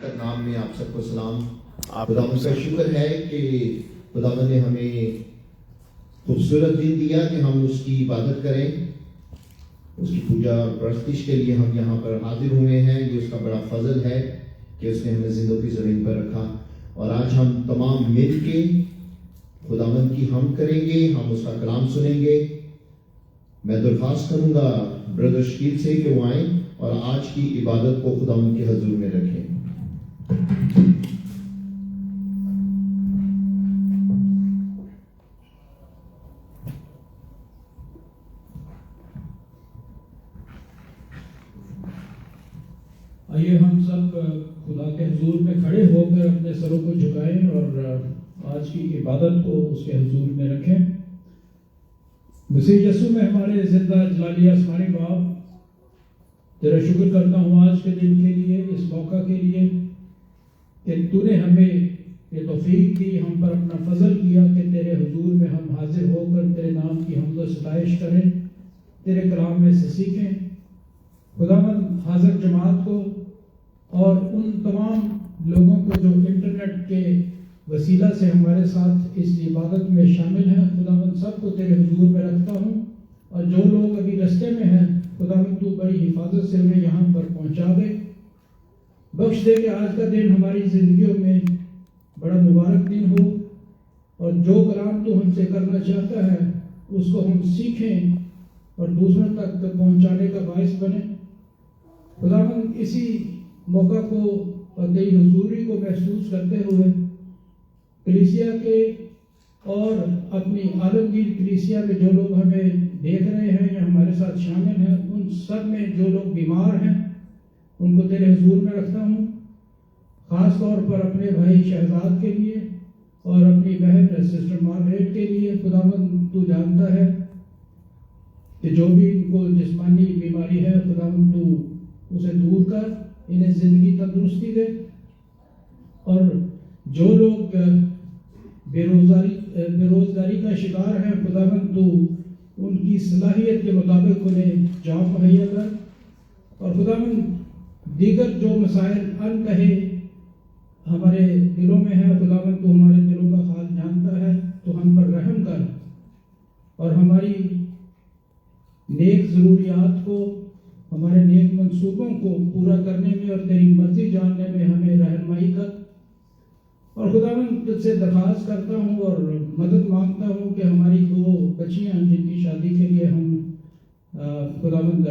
نام میں آپ سب کو سلام. خداوند کا شکر ہے کہ خداوند نے ہمیں خوبصورت دن دیا کہ ہم اس کی عبادت کریں, اس کی پوجا اور پرستش کے لیے ہم یہاں پر حاضر ہوئے ہیں. یہ اس کا بڑا فضل ہے کہ اس نے ہمیں زندوں کی زمین پر رکھا, اور آج ہم تمام مل کے خداوند کی حمد کریں گے, ہم اس کا کلام سنیں گے. میں درخواست کروں گا بردر شکیل سے کہ وہ آئیں اور آج کی عبادت کو خداوند کے حضور میں رکھیں. آئیے ہم سب خدا کے حضور میں کھڑے ہو کر اپنے سروں کو جھکائیں اور آج کی عبادت کو اس کے حضور میں رکھیں. مسیح یسوع میں ہمارے زندہ جلالی آسمانی باپ, تیرا شکر کرتا ہوں آج کے دن کے لیے, اس موقع کے لیے کہ تو نے ہمیں یہ توفیق دی, ہم پر اپنا فضل کیا کہ تیرے حضور میں ہم حاضر ہو کر تیرے نام کی حمد و ستائش کریں, تیرے کلام میں سے سیکھیں. خداوند حاضر جماعت کو اور ان تمام لوگوں کو جو انٹرنیٹ کے وسیلہ سے ہمارے ساتھ اس عبادت میں شامل ہیں, خداوند سب کو تیرے حضور میں رکھتا ہوں. اور جو لوگ ابھی رستے میں ہیں, خداوند تو بڑی حفاظت سے انہیں یہاں پر پہنچا دے, بخش دے کہ آج کا دن ہماری زندگیوں میں بڑا مبارک دن ہو, اور جو کلام تو ہم سے کرنا چاہتا ہے اس کو ہم سیکھیں اور دوسروں تک پہنچانے کا باعث بنے. خداوند اسی موقع کو اور تیری حضوری کو محسوس کرتے ہوئے کلیسیا کے اور اپنی عالمگیر کلیسیا میں جو لوگ ہمیں دیکھ رہے ہیں یا ہمارے ساتھ شامل ہیں, ان سب میں جو لوگ بیمار ہیں ان کو تیرے حضور میں رکھتا ہوں. خاص طور پر اپنے بھائی شہزاد کے لیے اور اپنی بہن سسٹر مارگریٹ کے لیے خداوند تو جانتا ہے کہ جو بھی ان کو جسمانی بیماری ہے, خداوند تو اسے دور کر, انہیں زندگی تندرستی دے. اور جو لوگ بے روزگاری کا شکار ہیں, خداوند تو ان کی صلاحیت کے مطابق انہیں جاب مہیا کر. اور خداوند دیگر جو مسائل ان کہے ہمارے دلوں میں ہیں, خداوند تو ہمارے دلوں کا حال جانتا ہے, تو ہم پر رحم کر اور ہماری نیک ضروریات کو, ہمارے نیک منصوبوں کو پورا کرنے میں اور تیری مرضی جاننے میں ہمیں رہنمائی کر. اور خداوند تجھ سے درخواست کرتا ہوں اور مدد مانگتا ہوں کہ ہماری 2 بچیاں جن کی شادی کے لیے ہم خداوند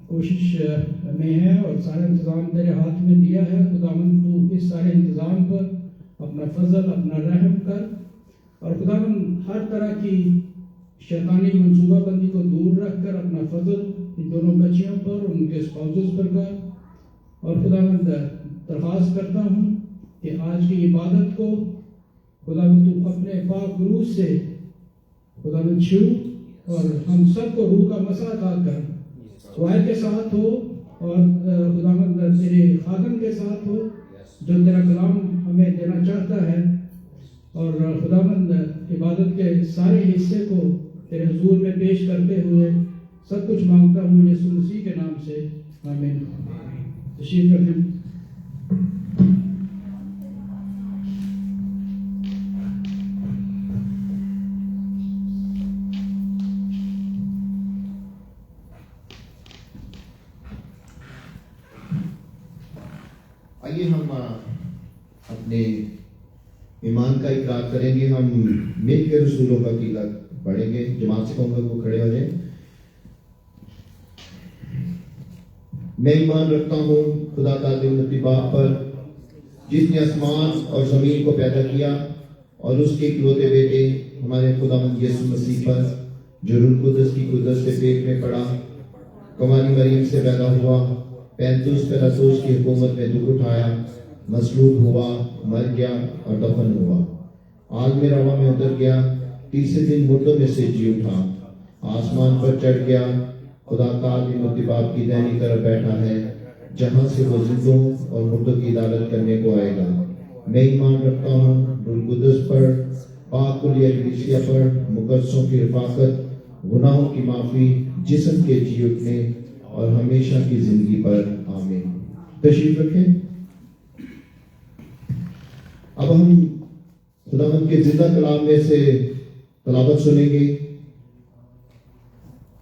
کوشش میں ہیں اور سارا انتظام تیرے ہاتھ میں دیا ہے, خداوند تو اس سارے انتظام پر اپنا فضل, اپنا رحم کر. اور خداوند ہر طرح کی شیطانی منصوبہ بندی کو دور رکھ کر اپنا فضل ان دونوں بچیوں پر, ان کے اسپاؤسز پر کر. اور خداوند درخواست کرتا ہوں کہ آج کی عبادت کو خداوند تو اپنے پاک روح سے خداوند چھو اور ہم سب کو روح کا مسا عطا کر, وائد کے ساتھ ہو اور خداوند تیرے خادم کے ساتھ ہو جو تیرا کلام ہمیں دینا چاہتا ہے. اور خداوند عبادت کے سارے حصے کو تیرے حضور میں پیش کرتے ہوئے سب کچھ مانگتا ہوں یسوع مسیح کے نام سے, آمین. تشریف رکھیں. آئیے ہم اپنے ایمان کا اقرار کریں گے. ہم مل کے رسولوں کا قیدہ پڑھیں گے. جماعت سے کہوں گا وہ کھڑے ہو جائیں. میں ایمان رکھتا ہوں خدا تعالی امتی باپ پر, جس نے آسمان اور زمین کو پیدا کیا, اور اس کے اکلوتے بیٹے ہمارے خداوند یسوع مسیح پر, جو روح القدس کی قدرت سے پیٹ میں پڑا, کنواری مریم سے پیدا ہوا, 35 پیلاطس کی حکومت میں دکھ اٹھایا, مصلوب ہوا, مر گیا اور دفن ہوا, عالم روا میں اتر گیا, تیسرے دن مردوں میں سے جی اٹھا, آسمان پر چڑھ گیا, خدا تعالی امتی باپ کی دائنی طرف بیٹھا ہے, جہاں سے وہ زندوں اور مردوں کی عدالت کرنے کو آئے گا. میں ایمان رکھتا ہوں روح القدس پر, پاک کلیہ کلیسیا پر, مقدسوں کی رفاقت, گناہوں کی معافی, جسم کے جی اٹھنے اور ہمیشہ کی زندگی پر. آمین. تشریف رکھیں. اب ہم خداوند کے زندہ کلام میں سے تلاوت سنیں گے.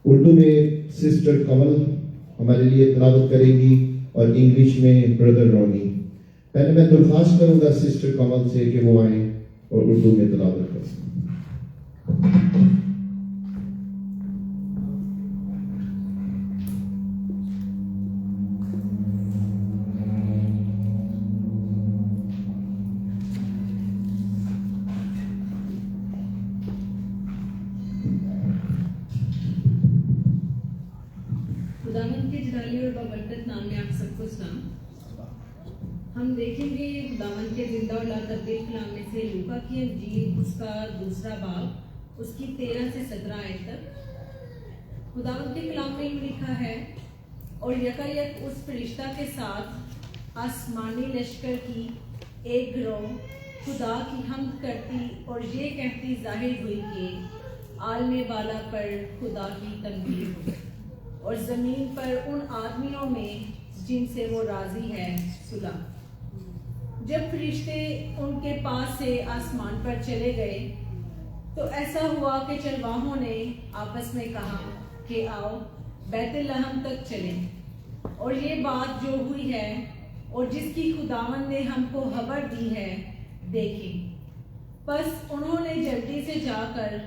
اردو میں سسٹر کمل ہمارے لیے تلاوت کرے گی اور انگلش میں بردر رونی. پہلے میں درخواست کروں گا سسٹر کمل سے کہ وہ آئیں اور اردو میں تلاوت کریں. خداوند کے جلالی اور بابرکت نام میں آپ سب کو سلام. ہم دیکھیں گے خداوند کے زندہ اور لا تبدیل کلام میں سے لوکا کی انجیل اس کا 2 باب اس کی 13 سے 17 آیت تک. خداوند کے کلام میں یہ لکھا ہے، اور یکایک اس فرشتہ کے ساتھ آسمانی لشکر کی ایک گروہ خدا کی حمد کرتی اور یہ کہتی ظاہر ہوئی کہ عالم بالا پر خدا کی تنبیہ ہو، اور زمین پر ان آدمیوں میں جن سے وہ راضی ہے صلح. جب فرشتے ان کے پاس سے آسمان پر چلے گئے تو ایسا ہوا کہ چرواہوں نے آپس میں کہا کہ آؤ بیت لحم تک چلیں اور یہ بات جو ہوئی ہے اور جس کی خداوند نے ہم کو خبر دی ہے دیکھیں. پس انہوں نے جلدی سے جا کر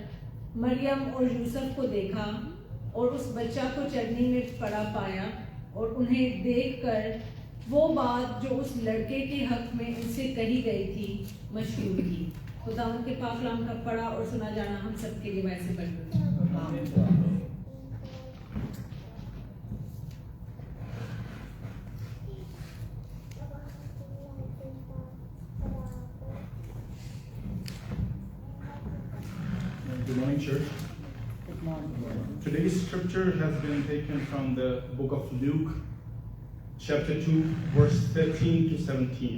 مریم اور یوسف کو دیکھا اور اس بچہ کو چرنی میں پڑا پایا، اور انہیں دیکھ کر وہ بات جو اس لڑکے کے حق میں ان سے کہی گئی تھی مشہور کی. خداوند کے پاک کلام کا پڑھا اور سنا جانا ہم سب کے لیے باعث برکت ہے. Good morning, church. Today's scripture has been taken from the book of Luke, chapter 2, verse 13 to 17.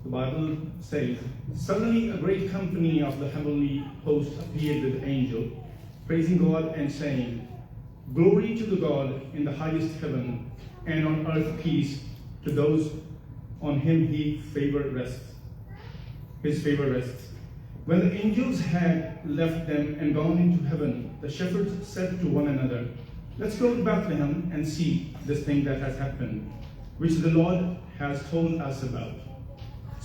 The Bible says, "Suddenly a great company of the heavenly host appeared with the angel, praising God and saying, 'Glory to the God in the highest heaven, and on earth peace to those on whom His favor rests.' When the angels had left them and gone into heaven, the shepherds said to one another, 'Let's go to Bethlehem and see this thing that has happened, which the Lord has told us about.'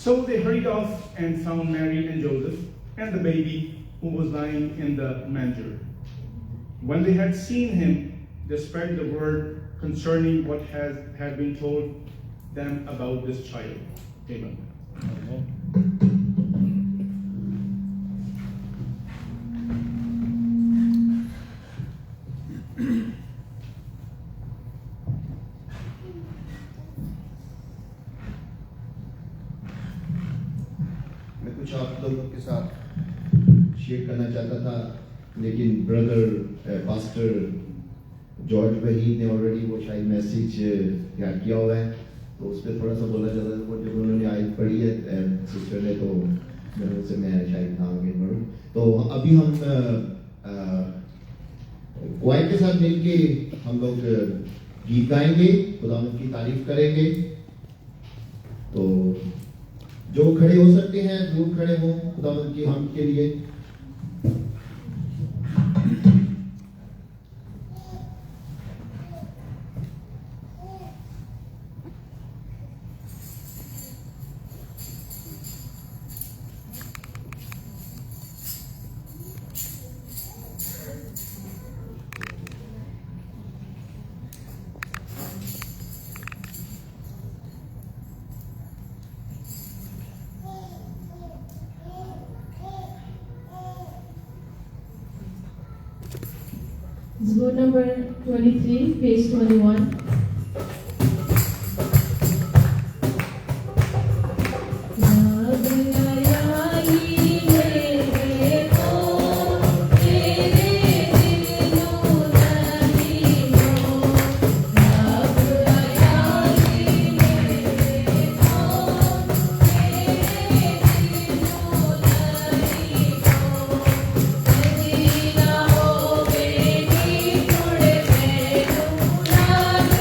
So they hurried off and found Mary and Joseph and the baby who was lying in the manger. When they had seen him, they spread the word concerning what had been told them about this child." Amen. میں کچھ آپ لوگوں کے ساتھ share کرنا چاہتا تھا، لیکن بردر پاسٹر جارج وحید نے آلریڈی وہ شاید میسیج یاد کیا ہوا ہے، تو اس پہ تھوڑا سا بولا جاتا ہے. وہ جب انہوں نے آیت پڑھی ہے سسٹر نے تو میں شاید نہ آگے بڑھوں. تو ابھی ہم کوائر کے ساتھ مل کے ہم لوگ گیت گائیں گے، خداوند کی تعریف کریں گے. تو جو کھڑے ہو سکتے ہیں ضرور کھڑے ہوں خداوند کی حمد کے لیے. Zbor number 23, page 21. Thank you.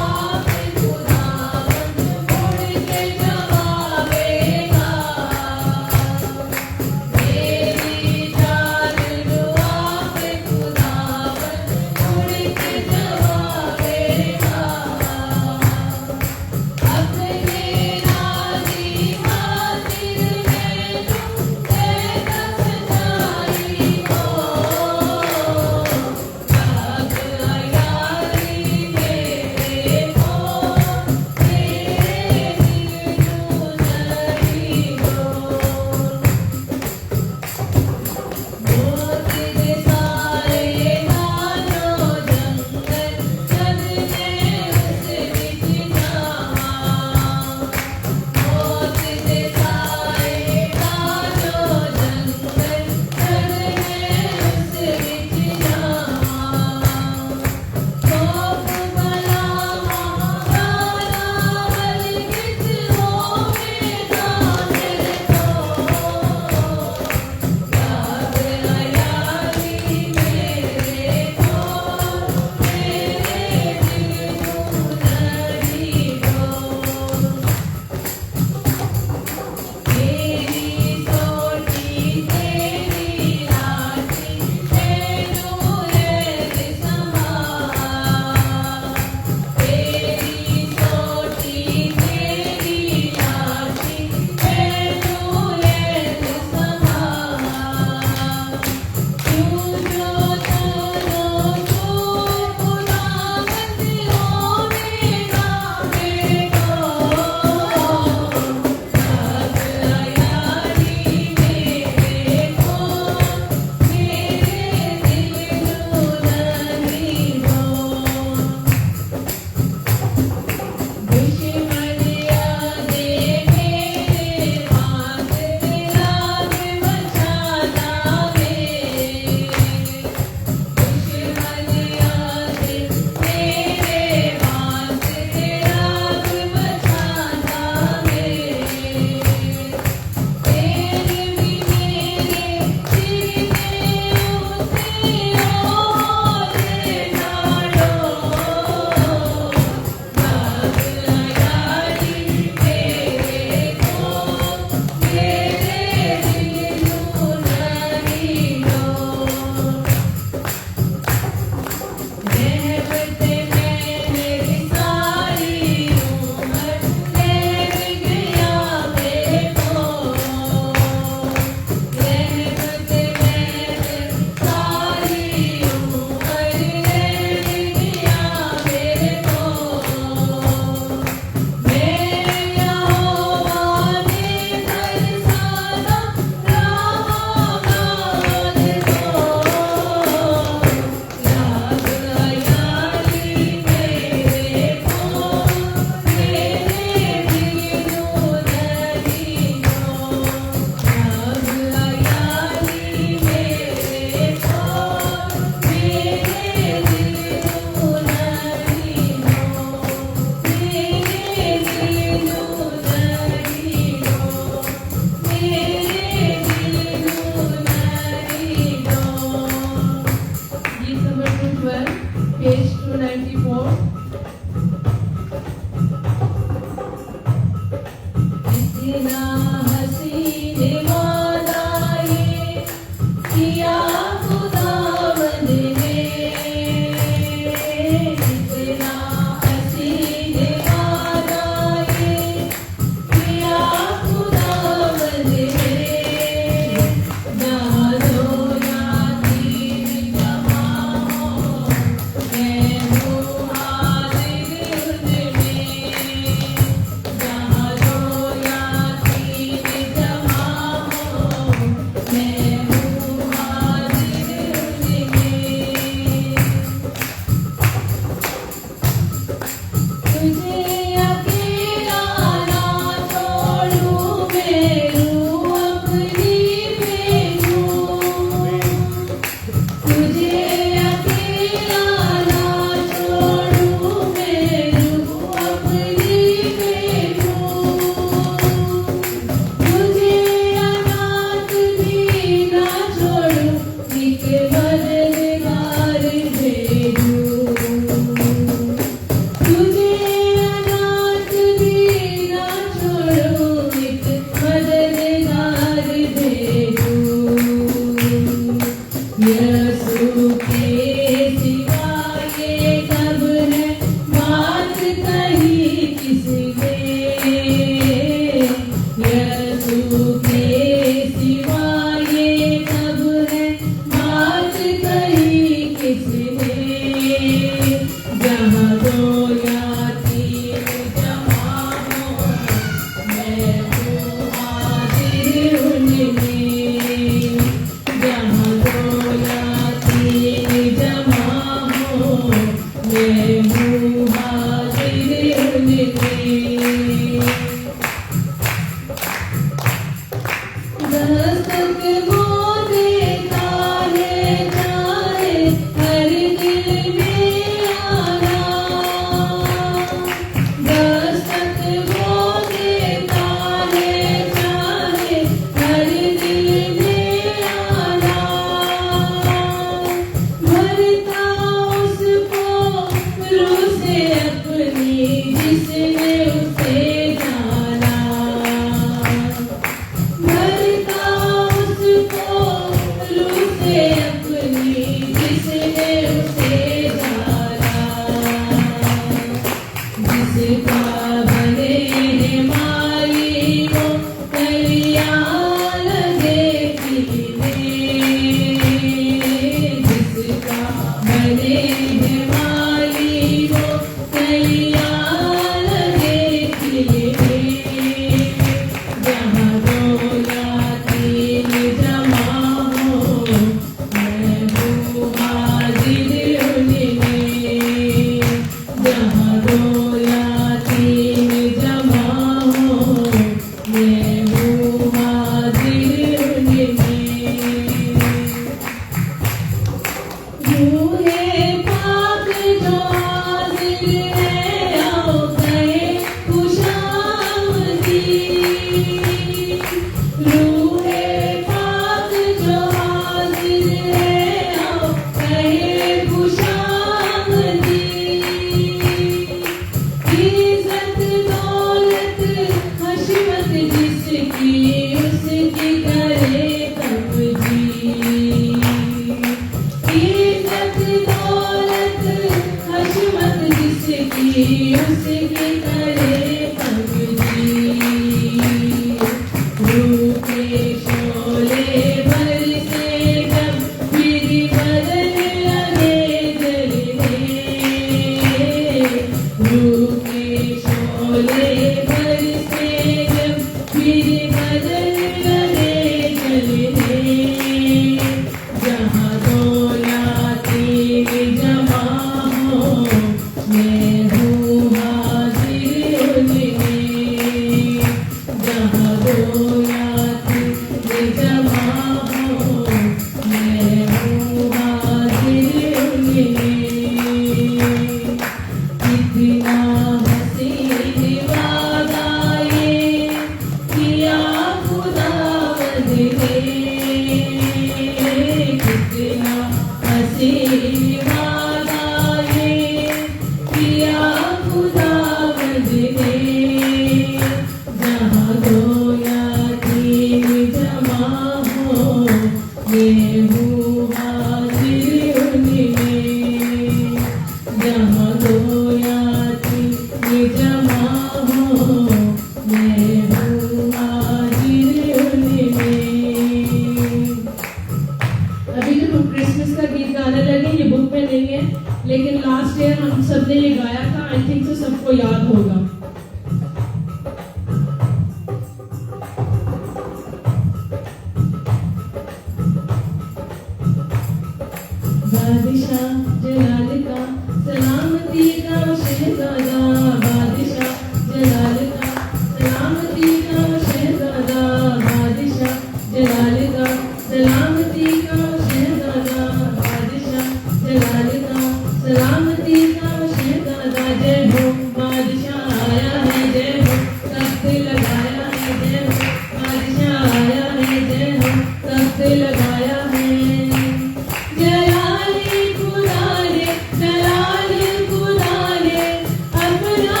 अपना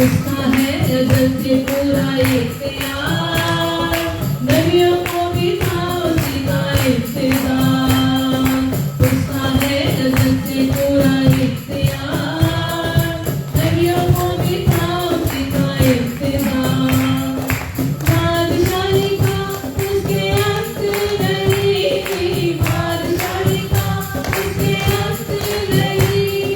उसका है अज़ल से पूरा इख्तियार, नबियों को भी था उसी का इख्तियार। उसका है अज़ल से पूरा इख्तियार, नबियों को भी था उसी का इख्तियार। बादशाही का उसके अंत नहीं, बादशाही का उसके अंत नहीं।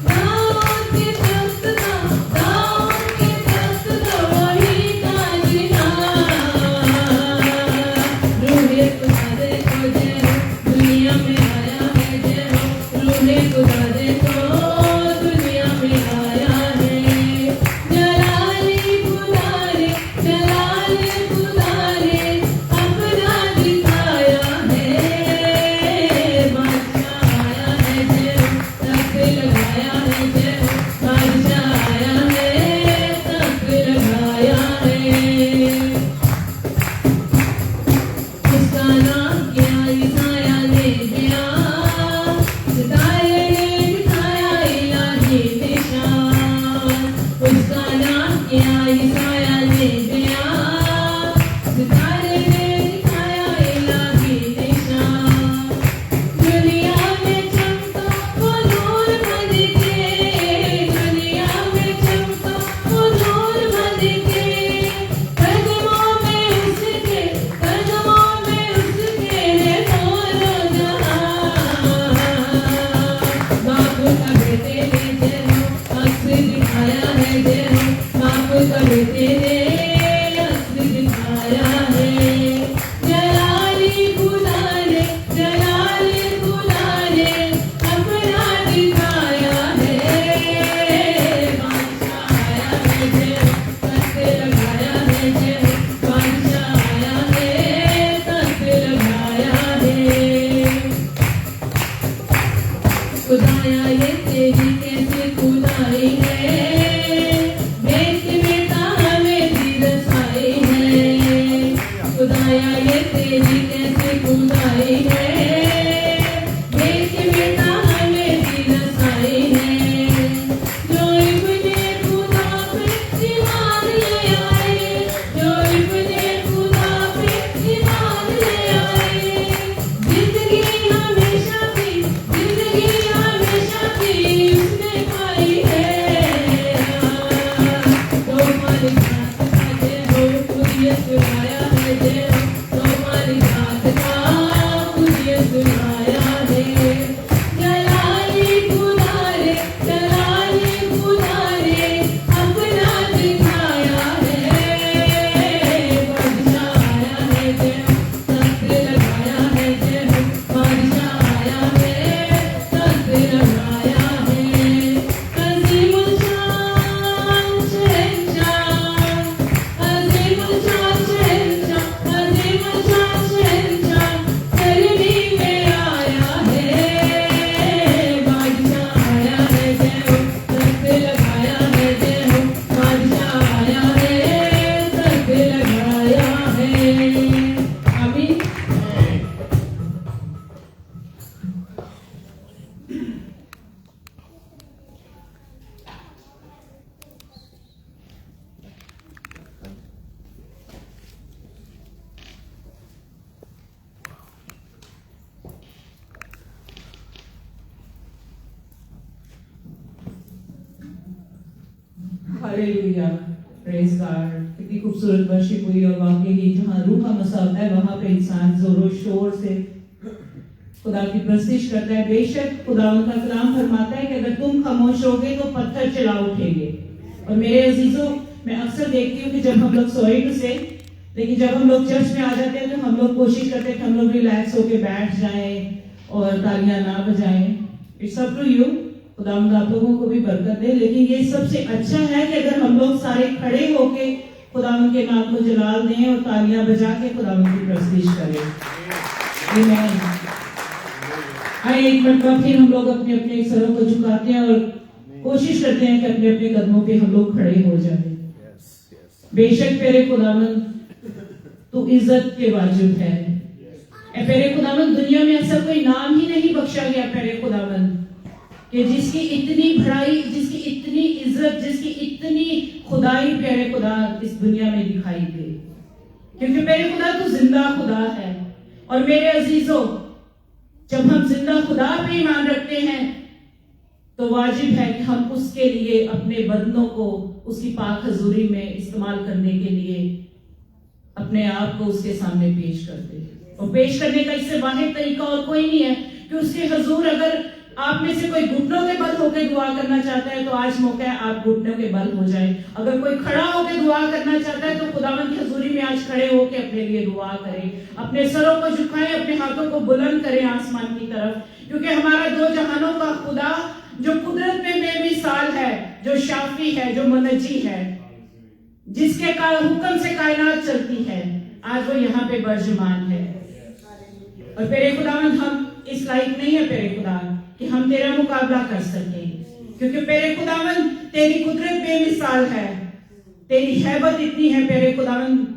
दाऊद के तख्त का, दाऊद के तख्त का वही ताजदार। रूहे खुदा देखो जय हो, दुनिया में आया है जय हो। रूहे खुदा देखो दुनिया में आया है। जलाली खुदा ने, जलाली खुदा ने अपना दिखाया है। बादशाह आया है जय हो, तख्त लगाया है जय हो। बादशाह आया है, तख्त लगाया है। उसका नाम क्या ईसाया ने दिया, सितारे ने दिखाया इलाही निशान। उसका नाम क्या ईसाया ने दिया, सितारे ने दिखाया इलाही निशान। दुनिया में चमका वो नूर बन के, दुनिया में चमका वो नूर बन के। कदमों में उसके, कदमों में उसके है दोनों जहां। बापू का बेटे ने जय हो, अक्स दिखाया है जय हो। बापू का बेटे ने अक्स दिखाया है। जलाली खुदा ने, जलाली खुदा ने अपना दिखाया है। बादशाह आया है जय हो, तख्त लगाया है जय हो। बादशाह आया है, तख्त लगाया है। खुदाया ये तेरी कैसे खुदाई है, बेट बेटा हमें दी रसाई है। खुदाया ये तेरी कैसे खुदाई है, बेट बेटा हमें दी रसाई है। जो इब्ने खुदा पे ईमान ले आए, जो इब्ने खुदा पे ईमान ले आए। जिंदगी हमेशा की, जिंदगी हमेशा की उसने पाई है। तो हमारी जात का जय हो, खुदिये सुनाया है जय हो। तो हमारी जात का खुदिये सुनाया है। जलाली खुदा ने, जलाली खुदा ने अपना दिखाया है। बादशाह आया है जय हो, तख्त लगाया है जय हो। बादशाह आया है, तख्त लगाया है। अज़ीमुल शान शहंशाह, अज़ीमुल शान शहंशाह, अज़ीमुल शान शहंशाह धरती में आया है। बादशाह आया है जय हो, तख्त लगाया है जय हो। बादशाह आया है, तख्त लगाया है। आमीन। Hallelujah, praise God. कितनी खूबसूरत वर्शिप हुई और वाकई जहाँ रूह का मसा होता है वहाँ पे इंसान जोरों शोर से खुदा की प्रस्तिश करता है। बेशक खुदा उनका कलाम फरमाता है कि अगर तुम खामोश होगे तो पत्थर चिल्ला उठेंगे। और मेरे अजीजों, मैं अक्सर देखती हूँ कि जब हम लोग सोए से, लेकिन जब हम लोग चर्च में आ जाते हैं तो हम लोग कोशिश करते हैं कि हम लोग रिलैक्स होके बैठ जाएं और तालियां ना बजाएं। इट्स अप टू यू, खुदा आप लोगों को भी बरकत दे। लेकिन ये सबसे अच्छा है कि अगर हम लोग सारे खड़े होके खुदा के नाम को जलाल दें और तालियां बजा के खुदा की प्रस्तिश करें। आमीन। आइए एक मरतबा फिर हम लोग अपने अपने सरों को झुकाते हैं और कोशिश करते हैं कि अपने अपने कदमों पे हम लोग खड़े हो जाएं। बेशक तेरे खुदावंद तू इज्जत के वाजिब है। प्यारे खुदावंद, दुनिया में ऐसा कोई नाम ही नहीं बख्शा गया प्यारे खुदावंद कि जिसकी इतनी बड़ाई, जिसकी इतनी इज्जत, जिसकी इतनी खुदाई प्यारे खुदा इस दुनिया में दिखाई दे, क्योंकि मेरे खुदा तू जिंदा खुदा है। और मेरे अजीजों, जब हम जिंदा खुदा पे ईमान रखते हैं तो वाजिब है कि हम उसके लिए अपने बदनों को उसकी पाक हजूरी में इस्तेमाल करने के लिए अपने आप को उसके सामने पेश कर दे। और पेश करने का इससे वाहिद तरीका और कोई नहीं है कि उसके हजूर, अगर आप में से कोई घुटनों के बल होकर दुआ करना चाहता है तो आज मौका है आप घुटनों के बल हो जाए। अगर कोई खड़ा होकर दुआ करना चाहता है तो खुदावंद की हजूरी में आज खड़े होकर अपने लिए दुआ करें, अपने सरों को झुकाएं, अपने हाथों को बुलंद करें आसमान की तरफ, क्योंकि हमारा दो जहानों का खुदा जो कुदरत में बेमिसाल है, जो शाफी है, जो मुनज्जी है, जिसके हुक्म से कायनात चलती है, आज वो यहाँ पे बर्जमान है। और तेरे खुदावंद हम इस लायक नहीं है तेरे खुदा कि हम तेरा मुकाबला कर सकें, क्योंकि तेरे खुदावंद तेरी कुदरत बेमिसाल है, तेरी हैबत इतनी है तेरे खुदावंद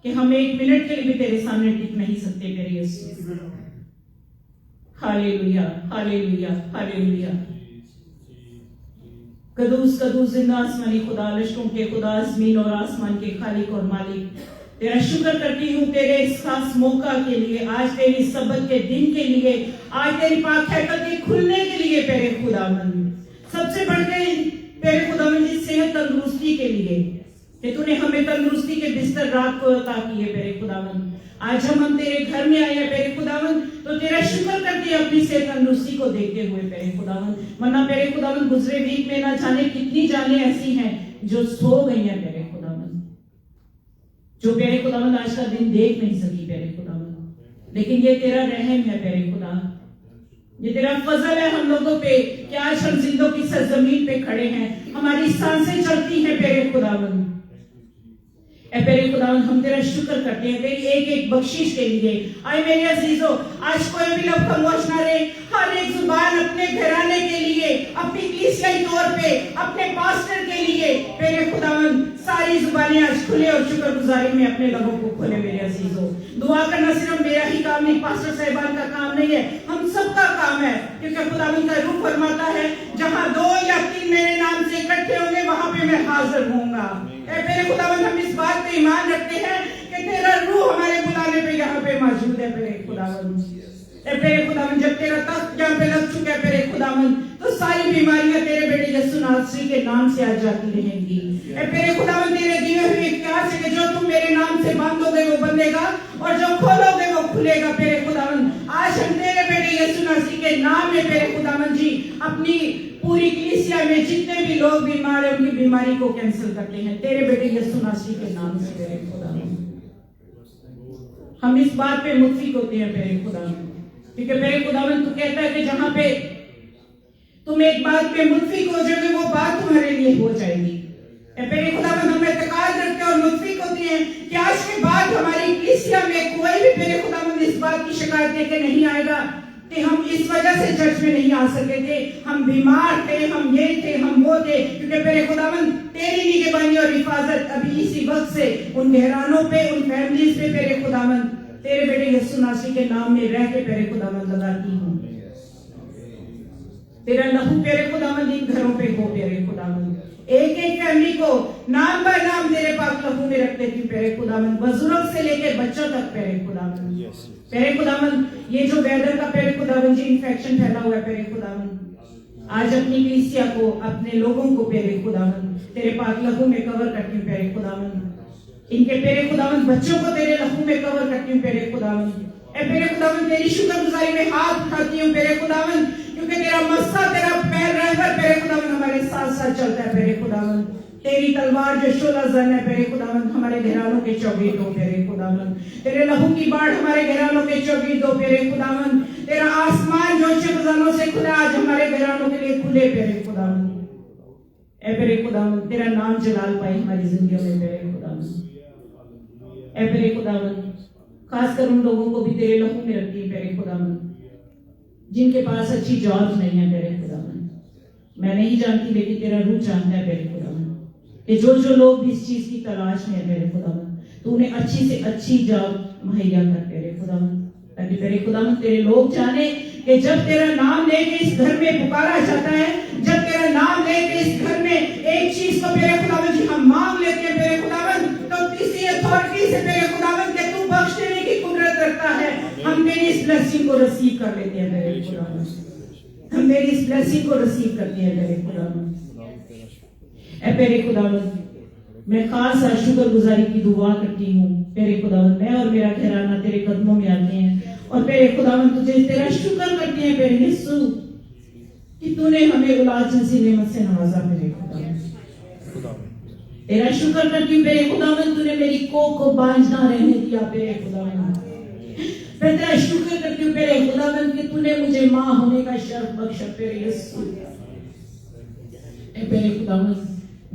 कि हम एक मिनट के लिए भी तेरे सामने टिक नहीं सकते तेरे यीशु। हालेलुया, हालेलुया, हालेलुया। कदूस कदूस जिंदा आसमानी खुदा, लश्करों के खुदा, ज़मीन और आसमान के खालिक और मालिक, तेरा शुक्र करती हूँ तेरे इस खास मौका के लिए, आज तेरी सबत के दिन के लिए, आज तेरी पाक हैकत के खुलने के लिए तेरे खुदावंद, सबसे बढ़ के तेरे खुदावंद जी सेहत तंदुरुस्ती के लिए कि तूने हमें तंदुरुस्ती के बिस्तर रात को अता किए तेरे खुदावंद। आज हम तेरे घर में आए हैं तेरे खुदावंद, तो तेरा शुक्र करते हैं अपनी सेहत तंदुरुस्ती को देखते हुए तेरे खुदावंद। वरना तेरे खुदावंद गुजरे वीक में ना जाने कितनी जाने ऐसी हैं जो सो गई हैं तेरे खुदावंद, जो तेरे खुदावंद आज का दिन देख नहीं सकी तेरे खुदावंद। लेकिन ये तेरा रहम है तेरे खुदा, ये तेरा फजल है हम लोगों पे कि आज हम जिंदों की सरजमीन पे खड़े हैं, हमारी सांसें चलती हैं तेरे खुदावंद। ऐ तेरे खुदावंद हम तेरा शुक्र करते हैं तेरी एक एक बख्शिश के लिए। आए मेरे अजीजों, आज कोई भी लोग खामोश ना रहे, हर एक जुबान अपने घराने के लिए, अपनी कलीसियाई तौर पे, अपने पास्टर के लिए तेरे खुदावंद सारी जुबानें आज खुले और शुक्रगुजारी में अपने लोगों को खोले। मेरे अजीजों, दुआ करना सिर्फ मेरा ही काम नहीं, पास्टर साहिबान का काम नहीं है, हम सबका काम है, क्योंकि खुदावंद का रूह फरमाता है जहां 2 या 3 मेरे नाम से इकट्ठे होंगे वहां पे मैं हाजिर होऊंगा। मेरे खुदावंद हम इस बात पे ईमान रखते हैं कि तेरा रूह हमारे बुलाने पे यहाँ पे मौजूद है मेरे खुदावंद। तेरे खुदावंद जब तेरा तख्त यहाँ पे लग चुका है तेरे खुदावंद, तो सारी बीमारियां तेरे बेटे यीशु नासरी के नाम से आज जाती रहेंगी। तेरे खुदावंद तेरे दिए हुए इख्तियार से कि जो तुम मेरे नाम से बांधोगे वो बंधेगा और जो खोलोगे वो खुलेगा। तेरे खुदावंद आज हम तेरे बेटे यीशु नासरी के नाम में तेरे खुदावंद जी अपनी पूरी कलीसिया में जितने भी लोग बीमार हैं उनकी बीमारी को कैंसिल करते हैं तेरे बेटे यीशु नासरी के नाम से। तेरे खुदावंद हम इस बात पे मुत्फिक होते हैं तेरे खुदावंद, क्योंकि मेरे खुदावंद तू कहता है कि जहां पे तुम एक बात पे मुत्फिक हो जाओगे वो बात तुम्हारे लिए हो जाएगी। मेरे खुदावंद हम एतकाद रखते हैं और मुत्फिक होते हैं कि आज के बाद हमारी कलीसिया में कोई भी मेरे खुदावंद इस बात की शिकायत लेके नहीं आएगा कि हम इस वजह से चर्च में नहीं आ सके थे, हम बीमार थे, हम ये थे, हम वो थे, क्योंकि मेरे खुदावंद तेरी निगहबानी और हिफाजत अभी इसी वक्त से उन घरानों पे, उन फैमिलीज पे मेरे खुदावंद तेरे बेटे यीशु नासरी के नाम में रह के मेरे खुदावंद लगाती हूँ। तेरा लहू तेरे खुदावंद इन घरों पे हो तेरे खुदावंद, एक एक फैमिली को नाम बाय नाम तेरे पाक लहू में रखते थी तेरे खुदावंद, बुजुर्ग से लेकर बच्चों तक तेरे खुदावंद। तेरे खुदावंद ये जो वेदर का तेरे खुदावंद जी इन्फेक्शन फैला हुआ है तेरे खुदावंद, आज अपनी कलीसिया को, अपने लोगों को तेरे खुदावंद तेरे पाक लहू में कवर करती हूँ तेरे खुदावंद। इनके तेरे खुदावंद बच्चों को तेरे लहू में कवर करती हूँ तेरे खुदावंद। तेरे खुदावंद तेरी शुक्रगुजारी में हाथ उठाती हूँ तेरे खुदावंद, क्योंकि तेरा मस्सा, तेरा पैर रहबर तेरे खुदावंद हमारे साथ साथ चलता है तेरे खुदावंद। तेरी तलवार जो शोला जन है तेरे खुदावंद हमारे घरानों के चौबीस हो तेरे खुदावंद। तेरे लहू की बाढ़ हमारे घरानों के चौबीस हो तेरे खुदावंद। तेरा आसमान जो खजानों से खुला आज हमारे घरानों के लिए खुले तेरे खुदावंद। तेरे खुदावंद तेरा नाम जलाल पाए हमारी जिंदगियों में तेरे खुदावंद। तेरे खुदावंद खासकर उन लोगों को भी तेरे लहू में रखती है तेरे खुदावंद जिनके पास अच्छी जॉब नहीं है तेरे खुदावंद। मैं नहीं जानती लेकिन तेरा रूह जानता है तेरे खुदावंद कि जो लोग भी इस चीज की तलाश में है तेरे खुदावंद, तो उन्हें अच्छी से अच्छी जॉब मुहैया कर तेरे खुदावंद, ताकि तेरे खुदावंद तेरे लोग जाने कि जब तेरा नाम लेके इस घर में पुकारा जाता है, जब तेरा नाम लेके इस घर में एक चीज को तेरे खुदावंद जी हम मांग लेते को रिसीव कर लेते हैं मेरे खुदावन, हम मेरी इस ब्लेसिंग को रिसीव करते हैं मेरे खुदावन। ऐ मेरे खुदावन, मैं खास शुक्र गुजारी की दुआ करती हूँ मेरे खुदावन, मैं और मेरा घराना तेरे कदमों में आते हैं और मेरे खुदावन तुझे तेरा शुक्र करते हैं मेरे यीशु कि तूने हमें औलाद जैसी नेमत से नवाजा मेरे खुदावन। तेरा शुक्र करती हूँ मेरे खुदावन, तूने मेरी कोख को बांझ ना रहने दिया मेरे खुदावन। मैं तेरा शुक्र करती हूँ मेरे खुदावन कि तूने मुझे माँ होने का शर्फ बख्शा मेरे यीशु। मेरे खुदावन,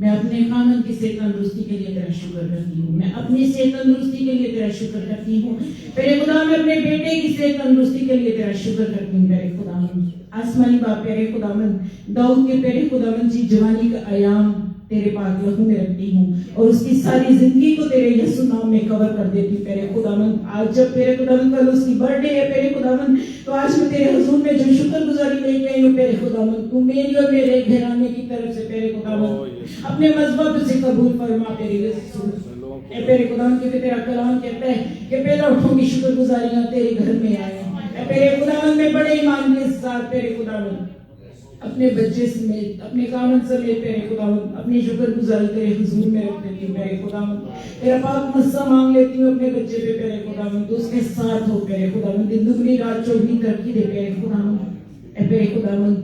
मैं अपने खानन की सेहत तंदुरुस्ती के लिए तेरा शुक्र करती हूँ, मैं अपनी सेहत तंदुरुस्ती के लिए तेरा शुक्र करती हूँ मेरे खुदा। मैं अपने बेटे की सेहत तंदुरुस्ती के लिए तेरा शुक्र करती हूँ मेरे खुदावन। आसमानी बाप मेरे खुदावन, दाऊद के मेरे खुदावन जी जवानी का आयाम तेरे पाक लहू में रखती हूँ और उसकी सारी जिंदगी को तेरे यीशु नाम में कवर कर देती हूँ मेरे खुदावन। आज जब मेरे खुदावन कल उसकी बर्थडे है मेरे खुदावन, तो आज मैं तेरे हुजूर में जो शुक्रगुजारी लेके आई हूँ मेरे खुदावन, तू मेरी और मेरे घराने की तरफ से मेरे खुदावन अपने मजहब से कबूल फरमा मेरे यीशु। मेरे खुदावन, क्योंकि तेरा कलाम कहता है कि पहला उठों की शुक्रगुजारियां तेरे घर में आए। मेरे खुदावन, में बड़े ईमान के साथ मेरे खुदावन अपने बच्चे समेत अपने कामन समेत मेरे खुदावन अपनी शुक्रगुजारी तेरे हुजूर में रख देती हूँ मेरे खुदावन। तेरा पाक मस्सा मांग लेती हूँ अपने बच्चे पे मेरे खुदावन, तो उसके साथ हो मेरे खुदावन, दिन दुगनी रात चौगनी तरक्की दे मेरे खुदावन। मेरे खुदावन,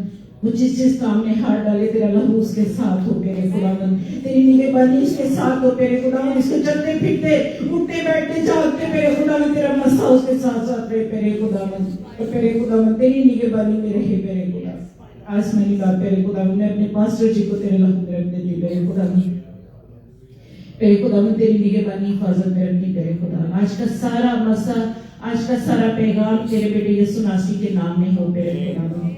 वो जिस काम में हाथ डाले तेरा लहू उसके साथ हो मेरे खुदावन, तेरी निगहबानी उसके साथ हो मेरे खुदावन। इसको चलते फिरते उठते बैठते जागते मेरे खुदावन तेरा मस्सा उसके साथ साथ रहे मेरे खुदावन। मेरे खुदावन, तेरी निगहबानी में रहे मेरे खुदावन। आसमानी बाप मेरे खुदावन, मैं अपने पास्टर जी को तेरे लहू में रख देती हूँ मेरे खुदावन। मेरे खुदावन, तेरी निगहबानी हिफाजत में रखनी मेरे खुदा। आज का सारा मसा, आज का सारा पैगाम तेरे बेटे यीशु मसीह के नाम में हो मेरे खुदावन।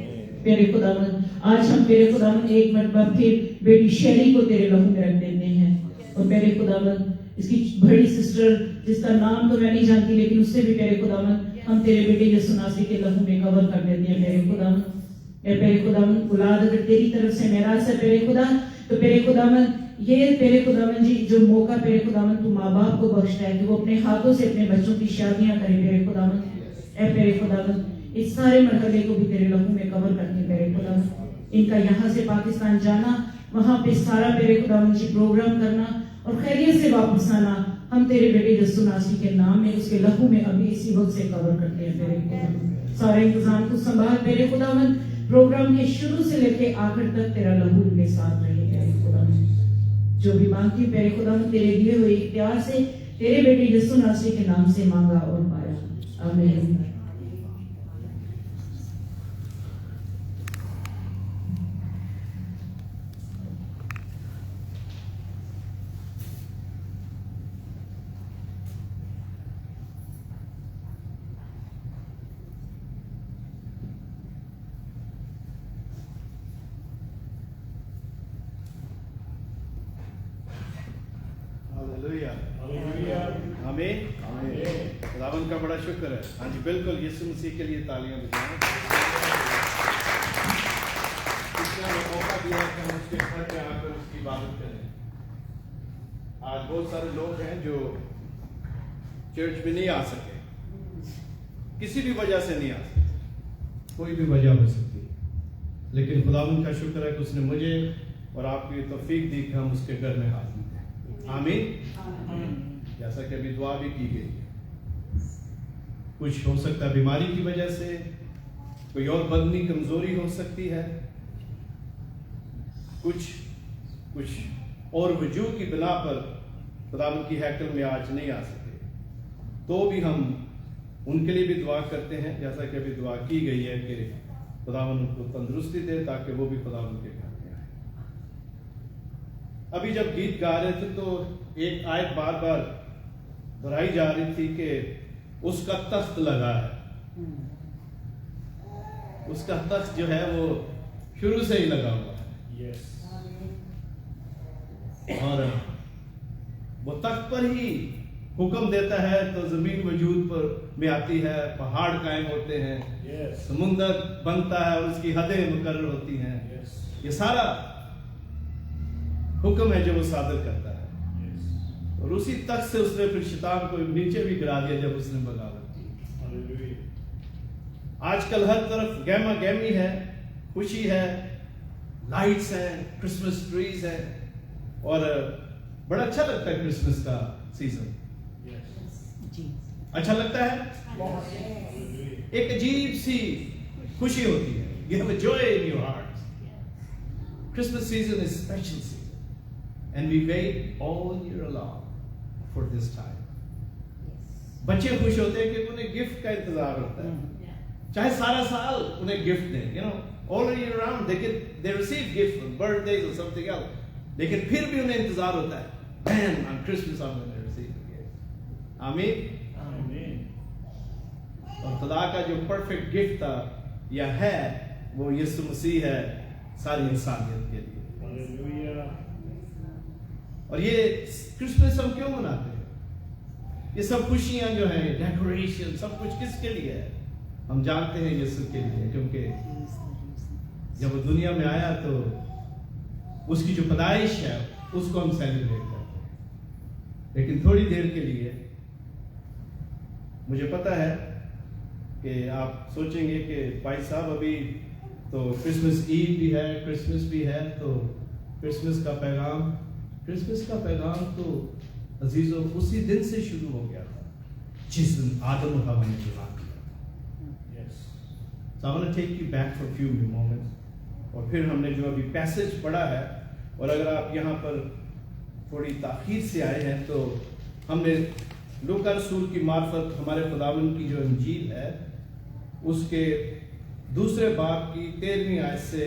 मेरे खुदावन, आज हम तेरे खुदावन एक मरतबा फिर बेटी शैली को तेरे लहू में रख देते हैं और मेरे खुदावन इसकी बड़ी सिस्टर जिसका नाम तो मैं नहीं जानती, लेकिन उससे भी मेरे खुदावन हम तेरे बेटे यीशु मसीह के लहू में कवर कर देते हैं मेरे खुदावन। मेरे खुदावन, औलाद अगर तेरी तरफ से मेरास है मेरे खुदा, तो मेरे खुदावन ये तेरे खुदावन जी जो मौका मेरे खुदावन तू माँ बाप को बख्शता है कि वो अपने हाथों से अपने बच्चों की शादियां करे मेरे खुदावन। मेरे खुदावन, इस सारे मरहले को भी तेरे लहू में कवर करके मेरे खुदावन, इनका यहाँ से पाकिस्तान जाना, वहां पे सारा मेरे खुदावन जी प्रोग्राम करना और खैरियत से वापस आना, हम तेरे बेटे यीशु मसीह के नाम में उसके लहू में अभी इसी वक्त से कवर करते हैं मेरे खुदावन। सारे इंतजाम को संभाल मेरे खुदावन, प्रोग्राम के शुरू से लेके आखिर तक तेरा लहू उनके साथ रहे मेरे खुदावन। जो भी मांगती मेरे खुदावन तेरे दिए हुए इख्तियार से तेरे बेटे यीशु मसीह के नाम से मांगा और पाया, आमीन। आमीन। खुदावन का बड़ा शुक्र है। हाँ जी बिल्कुल, यीशु मसीह के लिए तालियां बजाएं। इसने हमें मौका दिया कि हम उसके घर पे आकर उसकी इबादत करें। आज बहुत सारे लोग हैं जो चर्च में नहीं आ सके, किसी भी वजह से नहीं आ सके, कोई भी वजह हो सकती है, लेकिन खुदावन का शुक्र है कि उसने मुझे और आपको ये तौफीक दी कि हम उसके घर में हाजिर हैं। आमीन। जैसा कि अभी दुआ भी की गई है, कुछ हो सकता है बीमारी की वजह से, कोई और बदनी कमजोरी हो सकती है, कुछ और वजूह की बिना पर खुदावंद की हैकल में आज नहीं आ सके, तो भी हम उनके लिए भी दुआ करते हैं, जैसा कि अभी दुआ की गई है कि खुदावंद उनको तंदुरुस्ती दे ताकि वो भी खुदावंद के घर में आए। अभी जब गीत गा रहे थे तो एक आयत बार बार दोहराई जा रही थी कि उसका तख्त लगा है। उसका तख्त जो है वो शुरू से ही लगा हुआ है। और वो तख्त पर ही हुक्म देता है तो जमीन वजूद पर में आती है, पहाड़ कायम होते हैं, समुंदर बनता है और उसकी हदें मुकर्रर होती हैं। ये सारा हुक्म है जो वो सादर करता है। और उसी तख्त से उसने फिर शैतान को नीचे भी गिरा दिया जब उसने बगावत की। آج کل ہر طرف گہما گہمی ہے، خوشی ہے، لائٹس ہیں، کرسمس ٹریز ہیں، اور بڑا اچھا لگتا ہے کرسمس کا سیزن. اچھا لگتا ہے، ایک عجیب سی خوشی ہوتی ہے. You have a joy in your heart. Christmas season is special season, and we wait all year long for this time. بچے خوش ہوتے ہیں کہ انہیں گفٹ کا انتظار ہوتا ہے، چاہے سارا سال انہیں گفٹ دیں. all year round they receive gifts on birthdays or something else, لیکن پھر بھی انہیں انتظار ہوتا ہے. Man, on Christmas I'm going to receive a gift. آمین. اور خدا کا جو پرفیکٹ گفٹ تھا یا ہے وہ یسوع مسیح ہے ساری انسانیت کے لیے. اور یہ کرسمس ہم کیوں مناتے ہیں؟ یہ سب خوشیاں جو ہیں، ڈیکوریشن، سب کچھ کس کے لیے ہے؟ ہم جانتے ہیں یسوع کے لیے، کیونکہ جب وہ دنیا میں آیا تو اس کی جو پیدائش ہے اس کو ہم سیلیبریٹ کرتے ہیں. لیکن تھوڑی دیر کے لیے مجھے پتا ہے کہ آپ سوچیں گے کہ بھائی صاحب ابھی تو کرسمس عید بھی ہے، کرسمس بھی ہے، تو کرسمس کا پیغام تو عزیزوں اسی دن سے شروع ہو گیا تھا جس دن آدم اور حوا نے گناہ کیا تھا. So I want to take you back for a few moments. اور پھر ہم نے جو ابھی پیسج پڑھا ہے، اور اگر آپ یہاں پر تھوڑی تاخیر سے آئے ہیں تو ہم نے لوکا رسول کی معرفت ہمارے خداوند کی جو انجیل ہے اس کے دوسرے باب کی 13ویں آیت سے